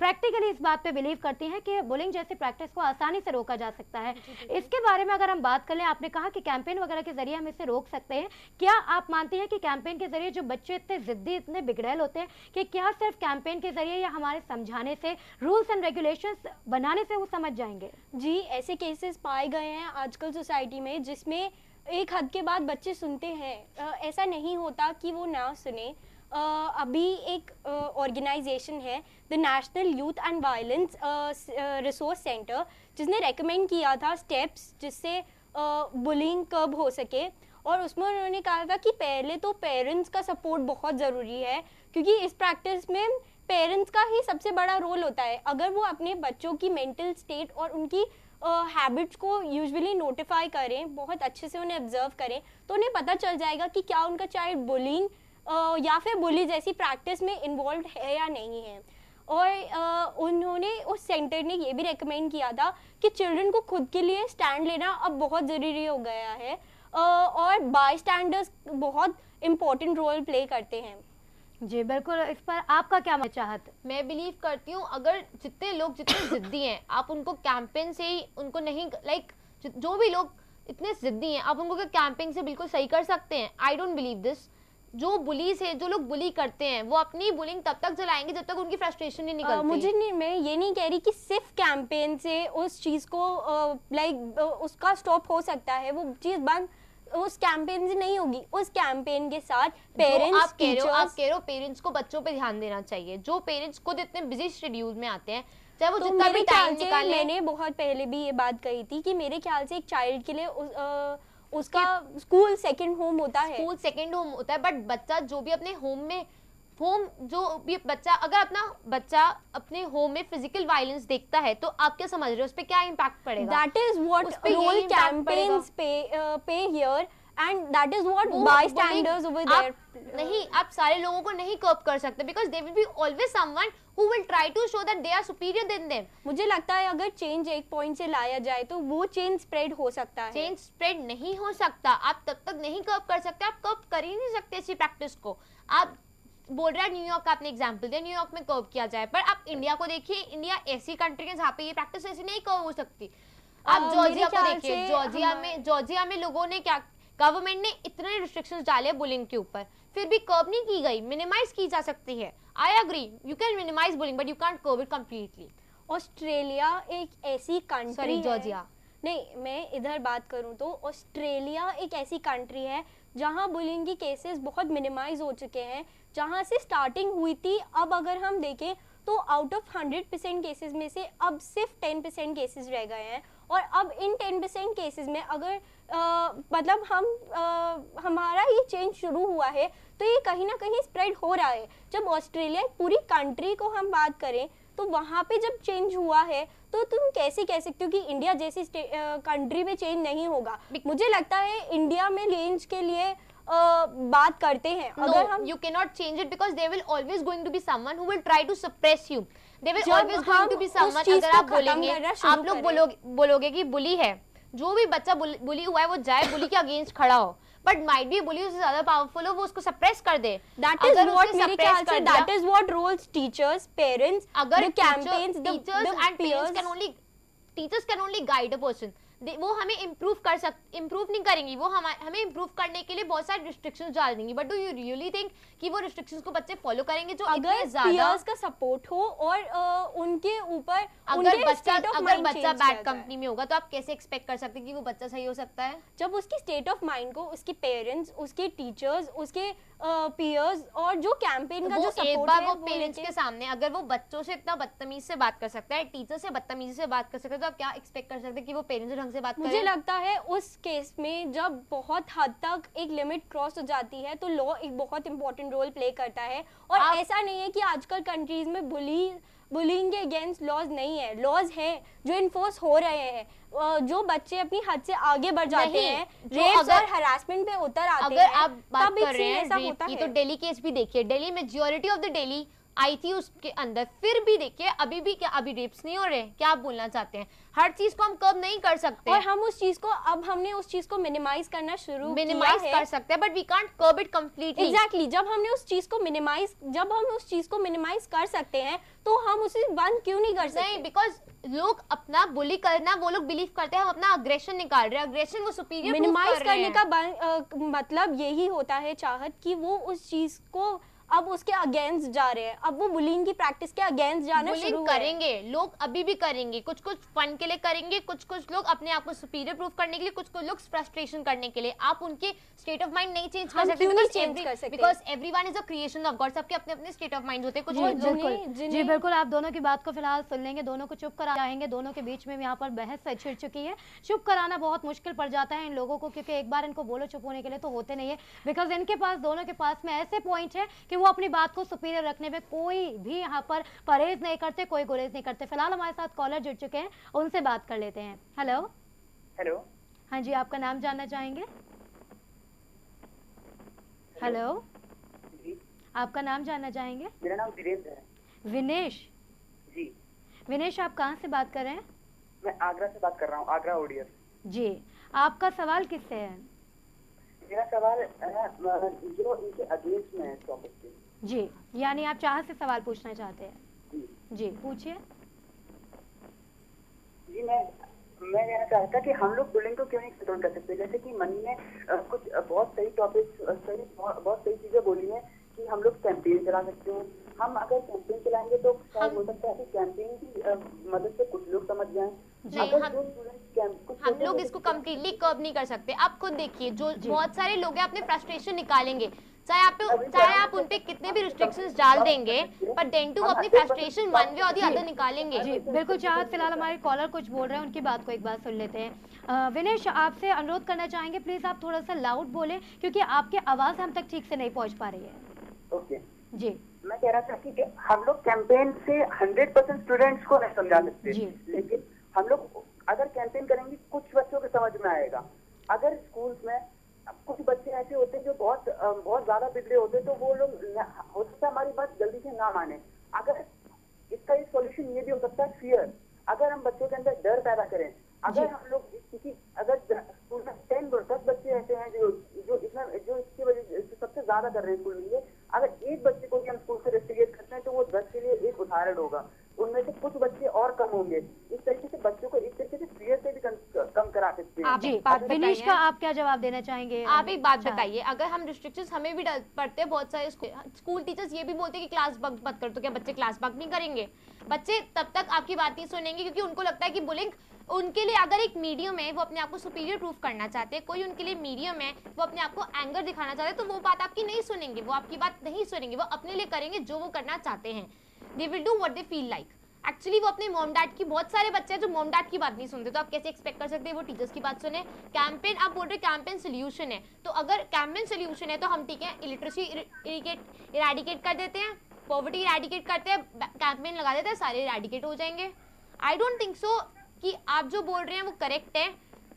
प्रैक्टिकली इस बात पे बिलीव करती हैं कि बुलिंग जैसी प्रैक्टिस को आसानी से रोका जा सकता है। इसके बारे में अगर हम बात कर लें, आपने कहा कि कैंपेन वगैरह के जरिए हम इसे रोक सकते हैं। क्या आप मानती हैं कि कैंपेन के जरिए जो बच्चे इतने जिद्दी, इतने बिगड़ैल होते हैं कि क्या सिर्फ कैंपेन के जरिए या हमारे समझाने से, रूल्स एंड रेगुलेशंस बनाने से वो समझ जाएंगे? जी, ऐसे केसेस पाए गए हैं आजकल सोसाइटी में जिसमें एक हद के बाद बच्चे सुनते हैं। ऐसा नहीं होता कि वो ना सुने। अभी एक ऑर्गेनाइजेशन है the national youth and violence resource centre, जिसने रेकमेंड किया था स्टेप्स जिससे बुलिंग कब हो सके। और उसमें उन्होंने कहा था कि पहले तो पेरेंट्स का सपोर्ट बहुत ज़रूरी है, क्योंकि इस प्रैक्टिस में पेरेंट्स का ही सबसे बड़ा रोल होता है। अगर वो अपने बच्चों की मेंटल स्टेट और उनकी हैबिट्स को यूजुअली नोटिफाई करें, बहुत अच्छे से उन्हें ऑब्जर्व करें, तो उन्हें पता चल जाएगा कि क्या उनका चाइल्ड बुलिंग या फिर बुली जैसी प्रैक्टिस में इन्वॉल्व है या नहीं है। और उन्होंने उस सेंटर ने ये भी रेकमेंड किया था कि चिल्ड्रन को खुद के लिए स्टैंड लेना अब बहुत ज़रूरी हो गया है और बाय स्टैंडर्स बहुत इम्पोर्टेंट रोल प्ले करते हैं। जी बिल्कुल, इस पर आपका क्या चाहत? मैं बिलीव करती हूँ अगर जितने लोग जितने जिद्दी हैं, आप उनको कैंपेन से ही उनको नहीं जो भी लोग इतने जिद्दी हैं, आप उनको कैंपेन से बिल्कुल सही कर सकते हैं। I don't believe this. जो बुलीज है, जो लोग बुली करते हैं, वो अपनी बुलिंग तब तक चलाएंगे जब तक उनकी फ्रस्ट्रेशन नहीं निकलती। मैं ये नहीं कह रही कि सिर्फ कैंपेन से उस चीज़ को उसका स्टॉप हो सकता है। वो चीज़ बंद उस कैंपेन से नहीं होगी। उस कैंपेन के साथ पेरेंट्स, आप कह रहे हो पेरेंट्स को बच्चों पे ध्यान देना चाहिए। जो पेरेंट्स खुद इतने बिजी शेड्यूल में आते हैं, चाहे वो तो जितना भी टाइम निकाले। मैंने बहुत पहले भी ये बात कही थी कि मेरे ख्याल से एक चाइल्ड के लिए उसका स्कूल सेकंड होम होता है। स्कूल सेकंड होम होता है, बट बच्चा जो भी अपने होम में अगर अपना बच्चा अपने होम में फिजिकल वायलेंस देखता है, तो आप क्या समझ रहे हो उस पे क्या इम्पैक्ट पड़ेगा? That is what role campaigns play here and that is what bystanders over there. नहीं, आप सारे लोगों को नहीं कर्ब कर सकते, because there will be always someone who will try to show that they are superior than them. मुझे लगता है अगर चेंज एक पॉइंट से लाया जाए तो वो चेंज स्प्रेड हो सकता है। चेंज स्प्रेड नहीं हो सकता, आप तब तक नहीं कर्ब कर सकते। आप कर्ब कर ही नहीं सकते इसी प्रैक्टिस को। आप बोल रहे हैं न्यूयॉर्क का आपने एग्जांपल दिया, न्यूयॉर्क में कर्ब किया जाए, पर आप इंडिया को देखिए। इंडिया ऐसी कंट्री है जहाँ पे ये प्रैक्टिस ऐसी नहीं कर्ब हो सकती। आप जॉर्जिया को देखिए, जॉर्जिया में लोगों ने क्या, गवर्नमेंट ने इतने रिस्ट्रिक्शंस डाले बुलिंग के ऊपर, फिर भी कर्ब नहीं की गई, मिनिमाइज की जा सकती है। I agree, you can minimise bullying but you can't curb it completely. Australia एक ऐसी कंट्री है, जॉर्जिया नहीं, मैं इधर बात करूं तो ऑस्ट्रेलिया एक ऐसी कंट्री है जहां बुलिंग की केसेस बहुत मिनिमाइज हो चुके हैं। जहां से स्टार्टिंग हुई थी, अब अगर हम देखें तो आउट ऑफ 100% केसेस में से अब सिर्फ 10% केसेस रह गए हैं। और अब इन 10% केसेस में अगर मतलब हमारा ये चेंज शुरू हुआ है तो ये कहीं ना कहीं स्प्रेड हो रहा है। जब ऑस्ट्रेलिया पूरी कंट्री को हम बात करें तो वहाँ पे जब चेंज हुआ है तो तुम कैसे कह सकते हो कि इंडिया जैसी कंट्री में चेंज नहीं होगा? मुझे लगता है इंडिया में चेंज के लिए बात करते हैं। अगर हम you cannot change it because there will always going to be someone who will try to suppress you. There will always going to be someone, अगर आप बोलेंगे, आप लोग बोलोगे कि बुली है, जो भी बच्चा बुली हुआ है वो जाए बुली के अगेंस्ट खड़ा हो, बट माइट बी बुली उससे ज्यादा पावरफुल हो, वो उसको सप्रेस कर दे। That is what मेरे ख्याल से that is what roles teachers, parents, the campaigns, the peers. Teachers can only guide a person. वो हमें इम्प्रूव नहीं करेंगी, वो हमें इम्प्रूव करने के लिए बहुत सारे रिस्ट्रिक्शंस डाल देंगी, but do you really think कि वो रिस्ट्रिक्शंस को बच्चे फॉलो करेंगे? जो अगर पीयर्स का सपोर्ट हो और उनके ऊपर अगर बच्चा बैड कंपनी में होगा तो आप कैसे एक्सपेक्ट कर सकते हैं कि वो बच्चा सही हो सकता है? जब उसकी स्टेट ऑफ माइंड को उसके पेरेंट्स, उसके टीचर्स, उसके पीयर्स और जो कैंपेन का जो सपोर्ट है, वो पेरेंट्स के सामने अगर वो बच्चों से इतना बदतमीज से बात कर सकता है, टीचर से बदतमीजी से बात कर सकता है, तो आप क्या एक्सपेक्ट कर सकते हैं कि वो पेरेंट्स से ढंग से बात करें? मुझे लगता है उस केस में जब बहुत हद तक एक लिमिट क्रॉस हो जाती है तो लॉ एक बहुत इंपॉर्टेंट रोल प्ले करता है। और ऐसा नहीं है कि आजकल कंट्रीज में बुलिंग के अगेंस्ट लॉज नहीं है, लॉज हैं जो इन्फोर्स हो रहे हैं। जो बच्चे अपनी हद से आगे बढ़ जाते हैं, रेप्स और हरासमेंट पे उतर आते हैं, अगर आप बात कर रहे हैं रेप की, तो दिल्ली केस भी देखिए, Delhi majority of the Delhi आई थी उसके अंदर, फिर भी देखिए अभी भी क्या अभी रेप्स नहीं हो रहे? क्या आप बोलना चाहते हैं? हर चीज को हम कब नहीं कर सकते, और हम उस चीज को अब हमने उस चीज को मिनिमाइज करना शुरू मिनिमाइज कर सकते हैं, but we can't curb it completely. Exactly, जब हम उस चीज को मिनिमाइज कर सकते हैं तो हम उसे बंद क्यों नहीं कर सकते? नहीं, बिकॉज लोग अपना बुली करना, वो लोग बिलीव करते हैं हम अपना अग्रेशन निकाल रहे हैं, अग्रेशन वो सुपीरियर मिनिमाइज करने का मतलब यही होता है चाहत कि वो उस चीज को अब उसके अगेंस्ट जा रहे हैं, अब वो बुलिंग की प्रैक्टिस के अगेंस्ट जाना शुरू करेंगे। लोग अभी भी करेंगे, कुछ फन के लिए करेंगे, कुछ लोग अपने आप को सुपीरियर प्रूफ करने के लिए, कुछ लोग फ्रस्ट्रेशन करने के लिए। आप उनके स्टेट ऑफ माइंड नहीं चेंज कर सकते, because everyone is a creation of God. सबके अपने अपने स्टेट ऑफ माइंड होते हैं। कुछ जी बिल्कुल, आप दोनों की बात को फिलहाल सुन लेंगे, दोनों को चुप कराएंगे। दोनों के बीच में यहाँ पर बहस छिड़ चुकी है। चुप कराना बहुत मुश्किल पड़ जाता है इन लोगों को, क्योंकि एक बार इनको बोलो चुप होने के लिए तो होते नहीं है, बिकॉज इनके पास, दोनों के पास में ऐसे पॉइंट है कि वो अपनी बात को सुपीरियर रखने में कोई भी यहाँ पर परहेज नहीं करते, कोई गुरेज नहीं करते। फिलहाल हमारे साथ कॉलर जुड़ चुके हैं, उनसे बात कर लेते हैं। हेलो हेलो, हाँ जी, आपका नाम जानना चाहेंगे? हेलो, आपका नाम जानना चाहेंगे? मेरा नाम वीरेंद्र है। विनेश जी। विनेश, आप कहाँ से बात कर रहे हैं? मैं आगरा से बात कर रहा हूँ, आगरा ओडियस। जी, आपका सवाल किससे है? मेरा सवाल जो इनके अगेंस्ट में है टॉपिक पे। जी, यानी आप चाहत से सवाल पूछना चाहते हैं? जी जी, पूछिए। जी, मैं कहना चाहता कि हम लोग बुलिंग को क्यों नहीं कंट्रोल कर सकते? जैसे कि मनी ने कुछ बहुत सही टॉपिक, बहुत सही चीजें बोली है कि हम लोग कैंपेन चला सकते हैं। हम अगर कैंपेन चलाएंगे तो शायद हो सकता है कि कैंपेन की मदद से कुछ लोग समझ जाएं। हम लोग इसको कम्प्लीटली कर्ब नहीं कर सकते। आप खुद देखिए, जो बहुत सारे लोग हैं अपने फ्रस्ट्रेशन निकालेंगे, चाहे आप उन पे कितने भी रिस्ट्रिक्शंस डाल देंगे, पर देन टू अपनी फ्रस्ट्रेशन वन वे और दी अदर निकालेंगे। जी बिल्कुल। चाहत, फिलहाल हमारे कॉलर कुछ बोल रहे हैं, उनकी बात को एक बार सुन लेते हैं। विनेश, आपसे अनुरोध करना चाहेंगे, प्लीज आप थोड़ा सा लाउड बोले, क्योंकि आपकी आवाज हम तक ठीक से नहीं पहुंच पा रही है। ओके जी, मैं कह रहा था कि हम लोग कैंपेन से 100% स्टूडेंट्स को नहीं समझा सकते, लेकिन हम लोग अगर कैंपेन करेंगे कुछ बच्चों को समझ में आएगा। अगर स्कूल्स में कुछ बच्चे ऐसे होते हैं जो बहुत ज्यादा बिगड़े होते हैं, तो वो लोग हो सकता है हमारी बात जल्दी से ना माने। अगर इसका एक सॉल्यूशन ये भी हो सकता है फियर। अगर हम बच्चों के अंदर डर पैदा करें, अगर हम लोग किसी अगर स्कूल में 10 बच्चे ऐसे हैं जो इसकी वजह से सबसे ज्यादा कर रहे हैं स्कूल में, अगर एक बच्चे को भी हम स्कूल से रेस्टिगेट करते हैं तो वो 10 के लिए एक उदाहरण होगा। उनमें से कुछ बच्चे और कम होंगे। इस तरीके से बच्चों को एक तरीके से फियर से भी कम करा सकते हैं। जी, विनीश का आप क्या जवाब देना चाहेंगे? आप एक बात बताइए, अगर हम रिस्ट्रिक्शंस हमें भी पड़ते हैं, बहुत सारे स्कूल टीचर्स ये भी बोलते हैं कि क्लास बंक मत कर, तो क्या बच्चे क्लास बंक नहीं करेंगे? बच्चे तब तक आपकी बात नहीं सुनेंगे, क्योंकि उनको लगता है कि बुलिंग उनके लिए अगर एक मीडियम है, वो अपने आप को सुपीरियर प्रूफ करना चाहते हैं, कोई उनके लिए मीडियम है, वो अपने आप को एंगर दिखाना चाहते हैं, तो वो बात आपकी नहीं सुनेंगे, वो आपकी बात नहीं सुनेंगे, वो अपने लिए करेंगे जो वो करना चाहते हैं। They will do what they feel like. Actually वो अपने मॉम डैड की, बहुत सारे बच्चे हैं जो मॉम डैड की बात नहीं सुनते, तो आप कैसे एक्सपेक्ट कर सकते हैं वो टीचर्स की बात सुने? कैंपेन, आप बोल रहे कैंपेन सोल्यूशन है, तो अगर कैंपेन सोल्यूशन है तो हम ठीक है इलिटरेसी इरेडिकेट कर देते हैं, पॉवर्टी इरेडिकेट करते हैं, कैंपेन लगा देते हैं, सारे इरेडिकेट हो जाएंगे। आई डोंट थिंक सो कि आप जो बोल रहे हैं वो करेक्ट है।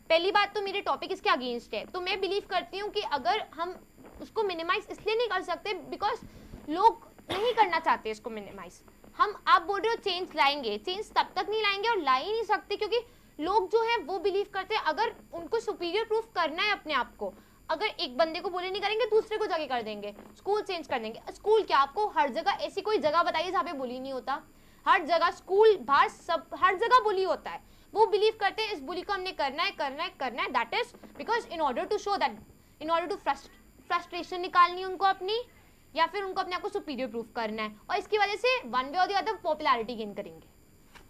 पहली बात तो मेरे टॉपिक इसके अगेंस्ट है, तो मैं बिलीव करती हूँ कि अगर हम उसको मिनिमाइज इसलिए नहीं कर सकते बिकॉज लोग नहीं करना चाहते इसको मिनिमाइज। हम, आप बोल रहे हो चेंज लाएंगे, चेंज तब तक नहीं लाएंगे और ला ही नहीं सकते, क्योंकि लोग जो है वो बिलीव करते हैं अगर उनको सुपीरियर प्रूफ करना है अपने आप को, अगर एक बंदे को बुली नहीं करेंगे दूसरे को जाके कर देंगे, स्कूल चेंज कर देंगे। स्कूल क्या, आपको हर जगह ऐसी कोई जगह बताइए जहाँ पे बुली नहीं होता? हर जगह, स्कूल बाहर, सब हर जगह बुली होता है। वो बिलीव करते हैं इस बुली को हमने करना है, that is because in order to show that, in order to frustration निकालनी है उनको अपनी, या फिर उनको अपने आप को सुपीरियर प्रूफ करना है, और इसकी वजह से वन वे और दी अदर पॉपुलैरिटी गेन करेंगे।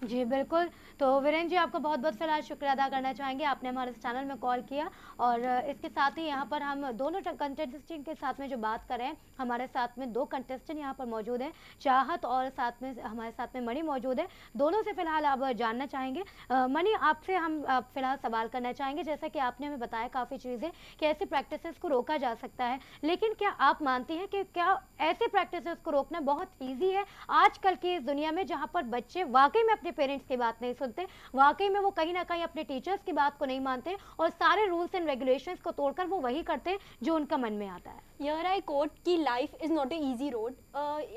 जी बिल्कुल। तो वीरेंद्र जी आपका बहुत बहुत फिलहाल शुक्रिया अदा करना चाहेंगे, आपने हमारे इस चैनल में कॉल किया, और इसके साथ ही यहाँ पर हम दोनों कंटेस्टेंट के साथ में जो बात करें, हमारे साथ में 2 कंटेस्टेंट यहाँ पर मौजूद हैं, चाहत और साथ में हमारे साथ में मणि मौजूद है। दोनों से फिलहाल आप जानना चाहेंगे। मणि, आपसे हम फिलहाल सवाल करना चाहेंगे, जैसा कि आपने हमें बताया काफ़ी चीज़ें कि ऐसी प्रैक्टिसेस को रोका जा सकता है, लेकिन क्या आप मानती हैं कि क्या ऐसे प्रैक्टिसेस को रोकना बहुत ईजी है आजकल की इस दुनिया में, जहाँ पर बच्चे वाकई में अपने पेरेंट्स की बात नहीं सुनते, वाकई में वो कहीं ना कहीं अपने टीचर्स की बात को नहीं मानते और सारे रूल्स एंड रेगुलेशंस को तोड़कर वो वही करते जो उनका मन में आता है? Here I quote कि life is not a easy road.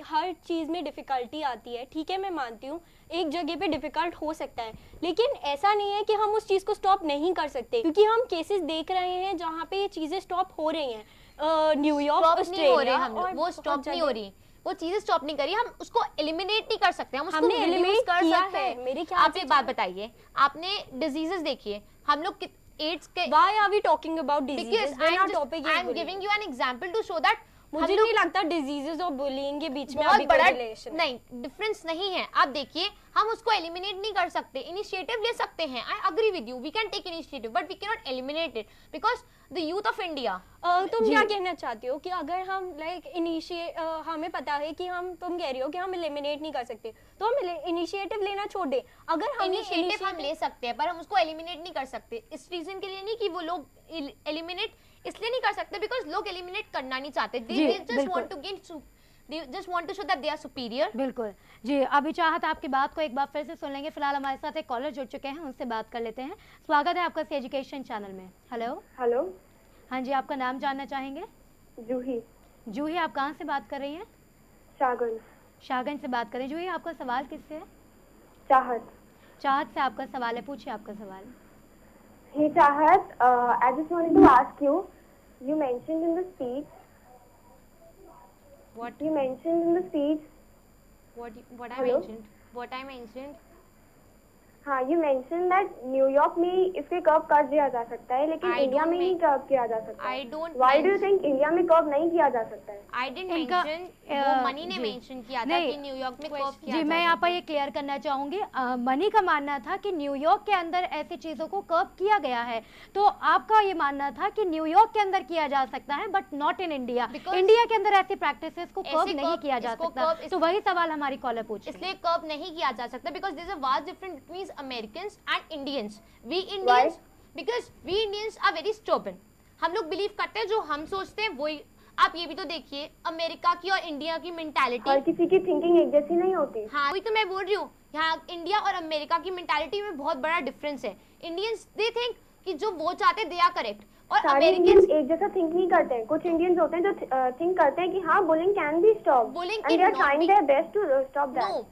हर चीज़ में डिफ़िकल्टी आती है, ठीक है, मैं मानती हूँ एक जगह पे डिफ़िकल्ट हो सकता है, लेकिन ऐसा नहीं है कि हम उस चीज़ को स्टॉप नहीं कर सकते, क्योंकि हम केसेस देख रहे हैं जहाँ पे ये चीज़ें स्टॉप हो रही हैं। न्यूयॉर्क, ऑस्ट्रेलिया, वो स्टॉप नहीं हो रही, वो चीजें स्टॉप नहीं करी, हम उसको एलिमिनेट नहीं कर सकते, हम उसको हमने एलिमिनेट कर सकते हैं। मेरे ख्याल आप एक बात बताइए, आपने डिजीजेस देखिए, हम लोग एड्स के, Why are we talking about diseases? I am giving you an example to show that मुझे नहीं लगता डिजीजेस और बुलिंग के बीच में बहुत अभी बड़ा रिलेशन नहीं, डिफरेंस नहीं है। आप देखिए, हम उसको एलिमिनेट नहीं कर सकते, इनिशिएटिव ले सकते हैं। I agree with you, we can take initiative, but we can not eliminate it because the youth of India. तुम क्या कहना चाहती हो कि अगर हम हमें पता है कि तुम कह रही हो कि हम एलिमिनेट नहीं कर सकते, तो हम इनिशिएटिव लेना छोड़ दें? अगर हम इनिशिएटिव हम ले सकते हैं, पर हम उसको एलिमिनेट नहीं कर सकते। इस रीजन के लिए नहीं कि वो लोग एलिमिनेट इसलिए नहीं कर सकते बिकॉज लोग एलिमिनेट करना नहीं चाहते, they just want to gain, they just want to show that they are superior। बिल्कुल जी। अभी चाहत आपकी बात को एक बार फिर से सुन लेंगे। फिलहाल हमारे साथ एक कॉलर जुड़ चुके हैं, उनसे बात कर लेते हैं। स्वागत है आपका सी एजुकेशन चैनल में। हेलो हेलो, हाँ जी, आपका नाम जानना चाहेंगे? जूही। जूही, आप कहाँ से बात कर रही हैं? शाहगंज। शाहगंज से बात करें। जूही, आपका सवाल किससे है? चाहत। चाहत से आपका सवाल है, पूछिए आपका सवाल। Hey Chahat, I just wanted to ask you, you mentioned in the speech, What you mentioned in the speech, I Hello? mentioned, what I mentioned, हाँ, you mentioned that न्यूयॉर्क में इसके कर्व कर दिया जा सकता है, लेकिन I इंडिया don't में नहीं men- कर्व किया जा सकता I है। don't Why do you mention- think India में कर्व नहीं किया जा सकता है? I didn't इनका, mention, वो मनी ने जी। मेंशन किया था नहीं, कि न्यूयॉर्क में कर्व किया जी, मैं जा यहाँ पर सकता ये क्लियर करना चाहूंगी। मनी का मानना था कि न्यूयॉर्क के अंदर ऐसी चीजों को कर्व किया गया है, तो आपका ये मानना था कि न्यूयॉर्क के अंदर किया जा सकता है but not in India. Because India के अंदर ऐसी प्रैक्टिसेस को कर्व ऐसे नहीं curve- किया जा इसको सकता, curve- तो वही सवाल हमारी कॉलर पूछ रही है। इसलिए कर्व नहीं किया जा सकता because there is a vast difference between Americans and Indians. We Indians, because we Indians are very stubborn, हम लोग बिलीव करते हैं जो हम सोचते हैं वही। आप ये भी तो देखिए, अमेरिका की और इंडिया की मेंटालिटी, हर किसी की थिंकिंग एक जैसी नहीं होती। हाँ वही तो मैं बोल रही हूँ, यहाँ इंडिया और अमेरिका की मेंटालिटी में बहुत बड़ा डिफरेंस है। इंडियंस दे थिंक कि जो वो चाहते दे आर करेक्ट, और सारे अमेरिकन इंडियंस एक जैसा थिंक नहीं करते हैं। कुछ इंडियंस होते हैं जो थिंक करते हैं कि हाँ, bullying can be stop, Bullying and they are cannot trying be- their best to stop that. No,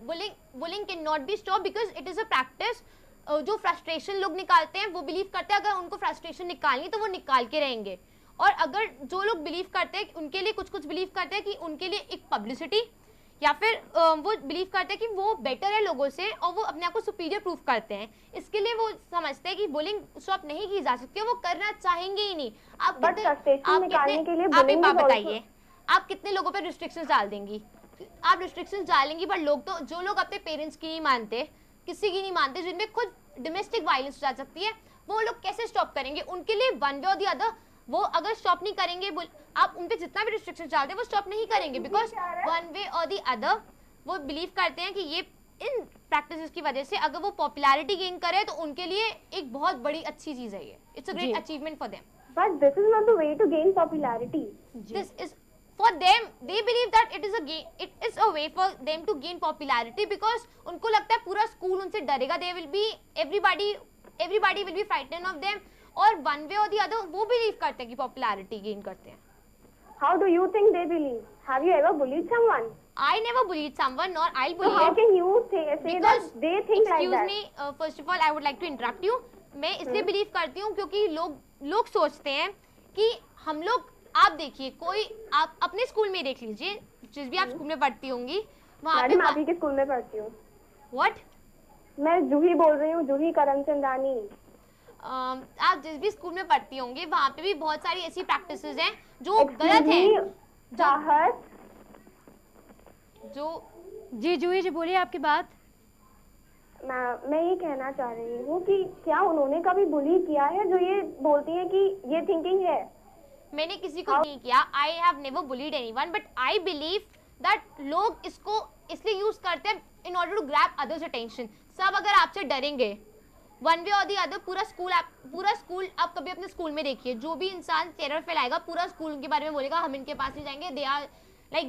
bullying cannot be stopped because it is a practice। जो फ्रस्ट्रेशन लोग निकालते हैं वो बिलीव करते हैं अगर उनको फ्रस्ट्रेशन निकालनी तो वो निकाल के रहेंगे, और अगर जो लोग बिलीव करते हैं उनके लिए कुछ बिलीव करते हैं कि उनके लिए एक पब्लिसिटी, या फिर वो बिलीव करते हैं कि वो बेटर है लोगों से और वो अपने आप को सुपीरियर प्रूफ करते हैं, इसके लिए वो समझते हैं कि बुलिंग स्टॉप नहीं की जा सकती, वो करना चाहेंगे ही नहीं। आप But frustration निकालने के लिए आप एक bullying बात is also- बताइए, आप कितने लोगों पे रिस्ट्रिक्शंस डाल देंगी? आप रिस्ट्रिक्शंस डालेंगी, पर लोग तो, जो लोग अपने पेरेंट्स की नहीं मानते, किसी की नहीं मानते, जिनमें खुद डोमेस्टिक वायलेंस हो जाती है, वो लोग कैसे स्टॉप करेंगे? उनके लिए वन वे और दी अदर, वो अगर स्टॉप नहीं करेंगे, आप उन पे जितना भी रिस्ट्रिक्शन डालते हैं वो स्टॉप नहीं करेंगे, बिकॉज वन वे और दी अदर वो बिलीव करते हैं कि ये इन प्रैक्टिसेस की वजह से अगर वो पॉपुलैरिटी गेन करे तो उनके लिए एक बहुत बड़ी अच्छी चीज है ये। It's a great achievement for them. But this is not the way to gain popularity. This is for them, they believe that it is a way for them to gain popularity because उनको लगता है पूरा school उनसे डरेगा, they will be everybody will be frightened of them, और one way or the other वो believe करते हैं कि पॉपुलैरिटी गेन करते हैं। How do you think they believe? Have you ever bullied someone? I never bullied someone, nor I'll So bully how them. can you say that Because they think like excuse that? me, first of all I would like to interrupt you। मैं इसलिए believe करती हूँ क्योंकि लोग सोचते हैं कि हम लोग, आप देखिए, कोई आप अपने स्कूल में देख लीजिए, जिस भी आप स्कूल में पढ़ती होंगी वहाँ पे। मैडम आप ही के स्कूल में पढ़ती हूँ। व्हाट? मैं जूही बोल रही हूँ, जूही करमचंदानी। आप जिस भी स्कूल में पढ़ती होंगी वहाँ पे भी बहुत सारी ऐसी प्रैक्टिसेस हैं जो गलत है। चाहत जो जी जूही जी बोलिए आपकी बात। मैं ये कहना चाह रही हूँ कि क्या उन्होंने कभी बुली किया है जो ये बोलती है कि ये थिंकिंग है? मैंने किसी को नहीं किया, I have never bullied anyone, but I believe that लोग इसको इसलिए यूज करते हैं in order to grab others attention. सब अगर आपसे डरेंगे वन वे और दी अदर, पूरा स्कूल आप कभी अपने स्कूल में देखिए, जो भी इंसान टेरर फैलाएगा पूरा स्कूल उनके बारे में बोलेगा हम इनके पास नहीं जाएंगे, दे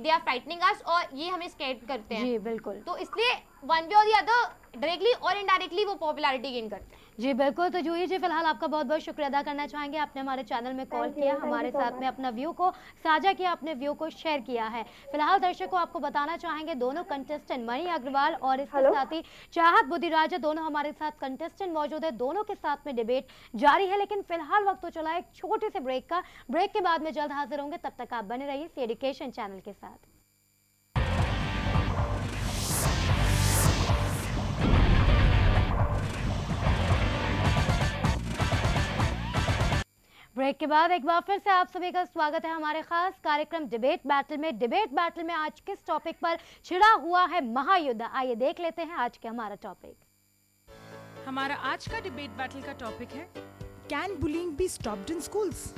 आर फ्राइटनिंग अस, और ये हमें स्कैर्ड करते हैं। जी बिल्कुल। तो इसलिए वन वे और दी अदर डायरेक्टली और इनडायरेक्टली वो पॉपुलैरिटी गेन करते हैं। जी बिल्कुल। तो जूही जी फिलहाल आपका बहुत बहुत शुक्रिया अदा करना चाहेंगे, आपने हमारे चैनल में कॉल किया, हमारे साथ में अपना व्यू को साझा किया, अपने व्यू को शेयर किया है। फिलहाल दर्शकों आपको बताना चाहेंगे दोनों कंटेस्टेंट मणि अग्रवाल और इसके साथ ही चाहत बुद्धिराजा दोनों हमारे साथ कंटेस्टेंट मौजूद है, दोनों के साथ में डिबेट जारी है। लेकिन फिलहाल वक्त तो चला एक छोटे से ब्रेक का, ब्रेक के बाद में जल्द हाजिर होंगे, तब तक आप बने रहिए सी एजुकेशन चैनल के साथ। ब्रेक के बाद एक बार फिर से आप सभी का स्वागत है हमारे खास कार्यक्रम डिबेट बैटल में। डिबेट बैटल में आज किस टॉपिक पर छिड़ा हुआ है महायुद्ध, आइए देख लेते हैं आज के हमारा टॉपिक। हमारा आज का डिबेट बैटल का टॉपिक है, can bullying be stopped in schools?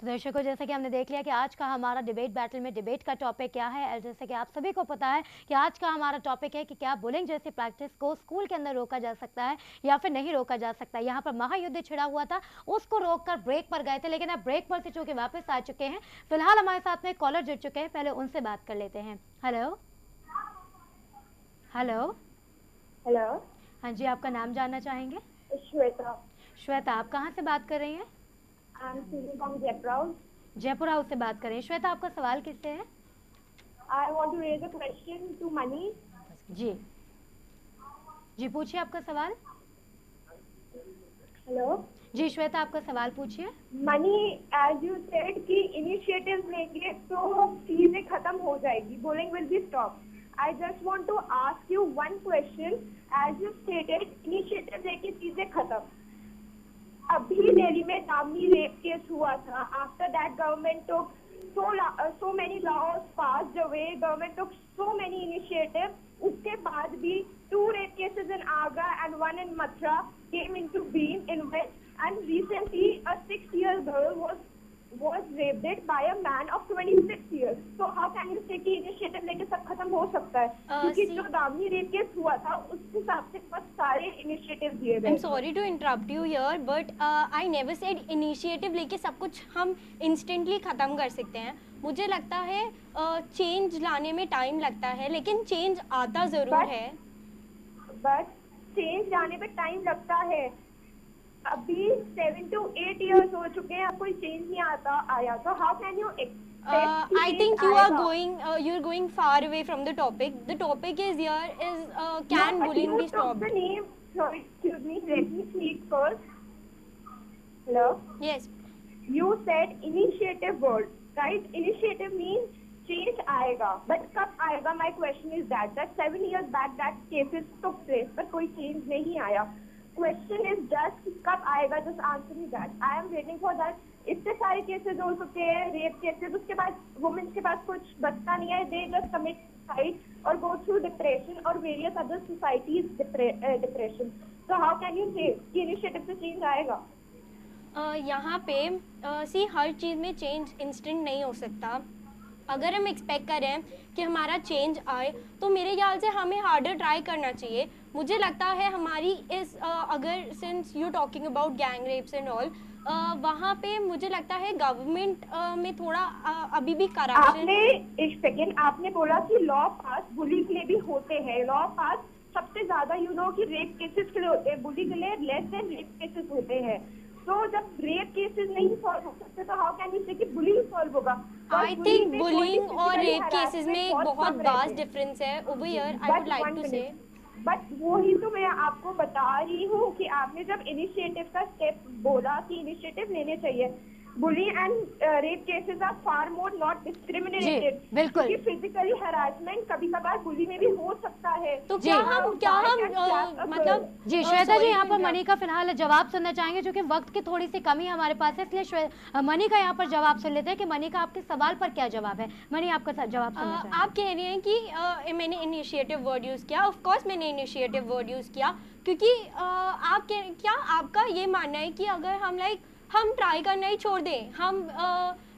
तो दर्शकों जैसे कि हमने देख लिया कि आज का हमारा डिबेट बैटल में डिबेट का टॉपिक क्या है, जैसे कि आप सभी को पता है कि आज का हमारा टॉपिक है कि क्या बुलिंग जैसी प्रैक्टिस को स्कूल के अंदर रोका जा सकता है या फिर नहीं रोका जा सकता। यहाँ पर महायुद्ध छिड़ा हुआ था, उसको रोककर ब्रेक पर गए थे, लेकिन अब ब्रेक पर से चूंकि वापस आ चुके हैं। फिलहाल हमारे साथ में कॉलर जुड़ चुके हैं, पहले उनसे बात कर लेते हैं। Hello hello hello. हाँ जी, आपका नाम जानना चाहेंगे? श्वेता। श्वेता, आप कहाँ से बात कर रही हैं? जयपुर हाउस से बात करें। श्वेता, आपका सवाल किससे है? I want to raise a question to Mani. जी पूछिए आपका सवाल। हेलो जी श्वेता, आपका सवाल पूछिए। मनी, as you said कि इनिशिएटिव लेंगे तो चीजें खत्म हो जाएगी, bullying will be stopped. I just want to ask you one question. As you stated, initiative लेके चीजें खत्म। अभी दिल्ली में दामिनी रेप केस हुआ था। After that, government took so many laws passed away. Government took so many initiatives. उसके बाद भी 2 rape cases in Agra and 1 in Mathura came into being, in which and recently a 6-year-old girl was raped by a man of 26 years. So how can you say कि initiative लेके सब खत्म हो सकता है? क्योंकि जो दामिनी रेप केस हुआ था उस हिसाब से बहुत सारे इनिशिएटिव दिए गए। I'm sorry to interrupt you here, but I never said initiative लेके सब कुछ हम instantly खत्म कर सकते हैं। मुझे लगता है चेंज लाने में टाइम लगता है, लेकिन चेंज आता जरूर है। बट चेंज लाने में टाइम लगता है। अभी 7 to 8 years हो चुके हैं, अब कोई चेंज नहीं आया तो how can you expect? I think you're going far away from the topic. The topic is can bullying be stopped? The name, sorry, excuse me, let me speak first. Hello? Yes. You said initiative word, right? Initiative means change आएगा, but कब आएगा? My question is that 7 years back that cases took place, but कोई change नहीं आया। Question is just कब आएगा? Just answer me that. I am waiting for that. इतने सारे केसेस हो चुके हैं, रेप केसेस, उसके बाद वुमेन के पास कुछ बचता नहीं है, they just commit suicide और go through depression और various other societies depression. So how can you say कि initiative से change आएगा? यहाँ पे हर चीज़ में चेंज इंस्टेंट नहीं हो सकता। अगर हम एक्सपेक्ट करें कि हमारा चेंज आए तो मेरे ख्याल से हमें हार्डर ट्राई करना चाहिए। मुझे लगता है हमारी इस अगर since you talking about gang rapes and all, वहाँ पे मुझे लगता है गवर्नमेंट में थोड़ा अभी भी करप्शन। एक सेकेंड, आपने बोला कि लॉ पास बुली के लिए भी होते हैं। लॉ पास सबसे ज्यादा कि रेप केसेस के लिए होते हैं, बुली के लिए लेस देन रेप केसेस होते हैं। तो जब रेप केसेस नहीं सॉल्व हो सकते तो हाउ कैन यू से कि बुलिंग सॉल्व होगा? आई थिंक बुलिंग और रेप केसेस में एक बहुत वास्ट डिफरेंस है। Over here I would like to say but वही तो मैं आपको बता रही हूँ कि आपने जब इनिशिएटिव का स्टेप बोला कि इनिशिएटिव लेने चाहिए, bullying and rape cases are far more not discriminated. बिल्कुल। क्योंकि फिजिकली हरासमेंट कभी कभार बुली में भी हो सकता है। तो क्या हम मतलब जी श्वेता जी, यहाँ पर मनी का फिलहाल जवाब सुनना चाहेंगे, जो कि वक्त की थोड़ी सी कमी हमारे पास है, इसलिए मनी का यहाँ पर जवाब सुन लेते हैं कि मनी का आपके सवाल पर क्या जवाब है। मनी, आपका जवाब सुनना चाहेंगे। आप कह रही हैं कि मैंने इनिशिएटिव वर्ड यूज किया। ऑफ कोर्स मैंने इनिशिएटिव वर्ड यूज किया, क्योंकि आप क्या आपका ये मानना है कि अगर हम ट्राई करना ही छोड़ दें,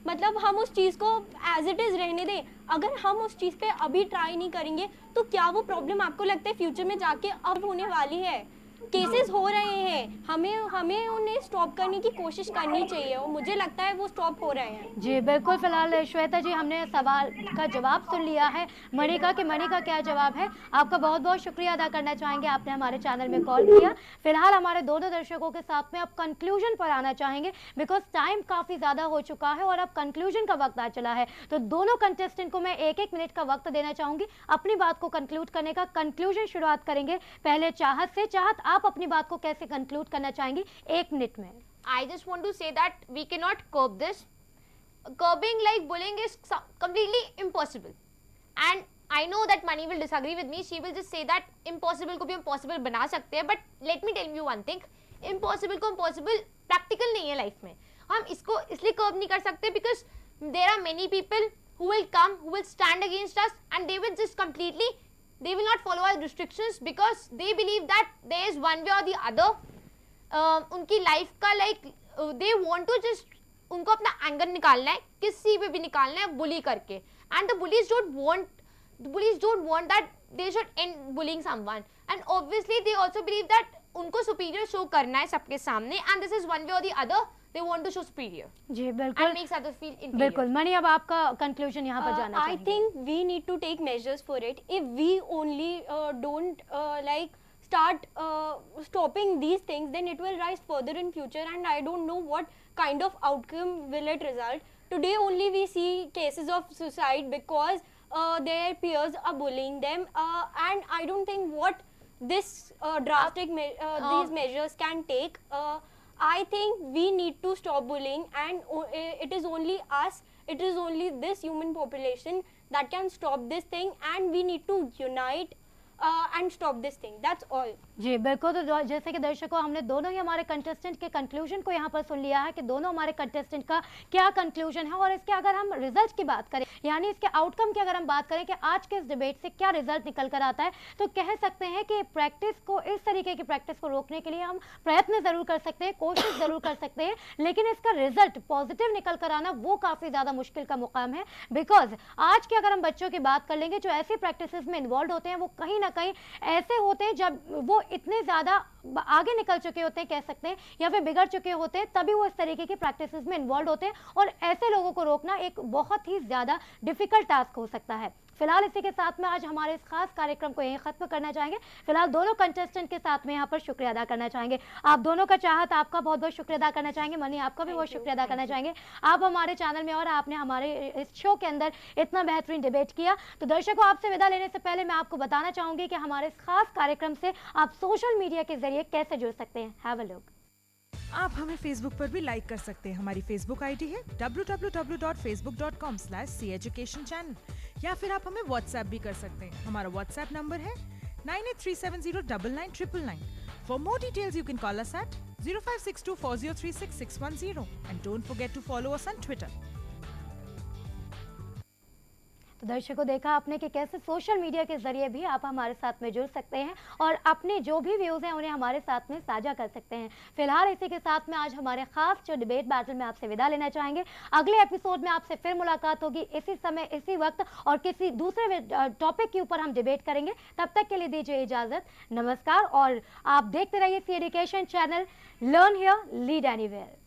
मतलब हम उस चीज़ को एज इट इज़ रहने दें, अगर हम उस चीज़ पे अभी ट्राई नहीं करेंगे तो क्या वो प्रॉब्लम आपको लगता है फ्यूचर में जाके अब होने वाली है? केसेस हो रहे हैं, हमें उन्हें स्टॉप करने की कोशिश करनी चाहिए और मुझे लगता है वो स्टॉप हो रहे हैं। जी बिल्कुल। फिलहाल श्वेता जी, हमने सवाल का जवाब सुन लिया है मणि का, कि मणि का क्या जवाब है। आपका बहुत बहुत शुक्रिया अदा करना चाहेंगे, आपने हमारे चैनल में कॉल किया। फिलहाल हमारे दोनों दर्शकों के साथ में अब कंक्लूजन पर आना चाहेंगे, बिकॉज टाइम काफ़ी ज़्यादा हो चुका है और अब कंक्लूजन का वक्त आ चला है। तो दोनों कंटेस्टेंट को मैं 1-1 मिनट का वक्त देना चाहूँगी अपनी बात को कंक्लूड करने का। कंक्लूजन शुरुआत करेंगे पहले चाहत से। चाहत, आप अपनी बात को कैसे कंक्लूड करना चाहेंगी 1 मिनट में? I just want to say that we cannot curb this. Curbing like bullying is completely impossible. And I know that Mani will disagree with me. She will just say that impossible को भी impossible बना सकते हैं. But let me tell you one thing. Impossible को impossible practical नहीं है life में. हम इसको इसलिए curb नहीं कर सकते because there are many people who will come, who will stand against us, and they will just completely, they will not follow our restrictions because they believe that there is one way or the other. उनकी life का they want to just, उनको अपना anger निकालना है, किसी पे भी निकालना है बुली करके, and the bullies don't want that they should end bullying someone, and obviously they also believe that उनको superior show करना है सबके सामने, and this is one way or the other they want to show superior. जी बिल्कुल, and makes others feel inferior. बिल्कुल। मणि, अब आपका conclusion यहाँ पर जाना I think we need to take measures for it. If we only don't start stopping these things, then it will rise further in future, and I don't know what kind of outcome will it result. Today only we see cases of suicide because their peers are bullying them, and I don't think what this drastic these measures can take. I think we need to stop bullying, and it is only us, it is only this human population that can stop this thing, and we need to unite and stop this thing. That's all. जी बिल्कुल। तो जैसे कि दर्शकों, हमने दोनों ही हमारे contestant के conclusion को यहाँ पर सुन लिया है कि दोनों हमारे कंटेस्टेंट का क्या कंक्लूजन है, और इसके अगर हम रिजल्ट की बात करें, यानी इसके आउटकम की अगर हम बात करें कि आज के इस डिबेट से क्या रिजल्ट निकल कर आता है, तो कह सकते हैं कि प्रैक्टिस को, इस तरीके की प्रैक्टिस को रोकने के लिए हम प्रयत्न जरूर कर सकते हैं, कोशिश जरूर कर सकते हैं, लेकिन इसका रिजल्ट पॉजिटिव निकल कर आना वो काफ़ी ज़्यादा मुश्किल का मुकाम है। बिकॉज आज के अगर हम बच्चों की बात कर लेंगे, जो ऐसी प्रैक्टिस में इन्वॉल्व होते हैं, वो कहीं ना कहीं ऐसे होते हैं जब वो इतने ज़्यादा आगे निकल चुके होते हैं, कह सकते हैं, या फिर बिगड़ चुके होते हैं, तभी वो इस तरीके की प्रैक्टिसेस में इन्वॉल्व होते हैं, और ऐसे लोगों को रोकना एक बहुत ही ज़्यादा डिफिकल्ट टास्क हो सकता है। फिलहाल इसी के साथ में आज हमारे इस खास कार्यक्रम को यहीं खत्म करना चाहेंगे। फिलहाल दोनों कंटेस्टेंट के साथ में यहाँ पर शुक्रिया अदा करना चाहेंगे। आप दोनों का चाहत, आपका बहुत बहुत शुक्रिया अदा करना चाहेंगे। मनी, आपका भी बहुत शुक्रिया अदा करना चाहेंगे। आप हमारे चैनल में और आपने हमारे इस शो के अंदर इतना बेहतरीन डिबेट किया। तो दर्शकों, आपसे विदा लेने से पहले मैं आपको बताना चाहूंगी कि हमारे इस खास कार्यक्रम से आप सोशल मीडिया के जरिए कैसे जुड़ सकते हैं। Have a look. आप हमें फेसबुक पर भी लाइक कर सकते हैं। हमारी फेसबुक आईडी है www.facebook.com/ceducationchannel, या फिर आप हमें व्हाट्सएप भी कर सकते हैं। हमारा व्हाट्सएप नंबर है 9837099999। For more details, you can call us at 0562403610, and don't forget to follow us on Twitter. तो दर्शकों, देखा आपने कि कैसे सोशल मीडिया के जरिए भी आप हमारे साथ में जुड़ सकते हैं और अपने जो भी व्यूज़ हैं उन्हें हमारे साथ में साझा कर सकते हैं। फिलहाल इसी के साथ में आज हमारे खास जो डिबेट बैटल में आपसे विदा लेना चाहेंगे। अगले एपिसोड में आपसे फिर मुलाकात होगी, इसी समय इसी वक्त, और किसी दूसरे टॉपिक के ऊपर हम डिबेट करेंगे। तब तक के लिए दीजिए इजाज़त, नमस्कार, और आप देखते रहिए C education channel. Learn here, lead anywhere.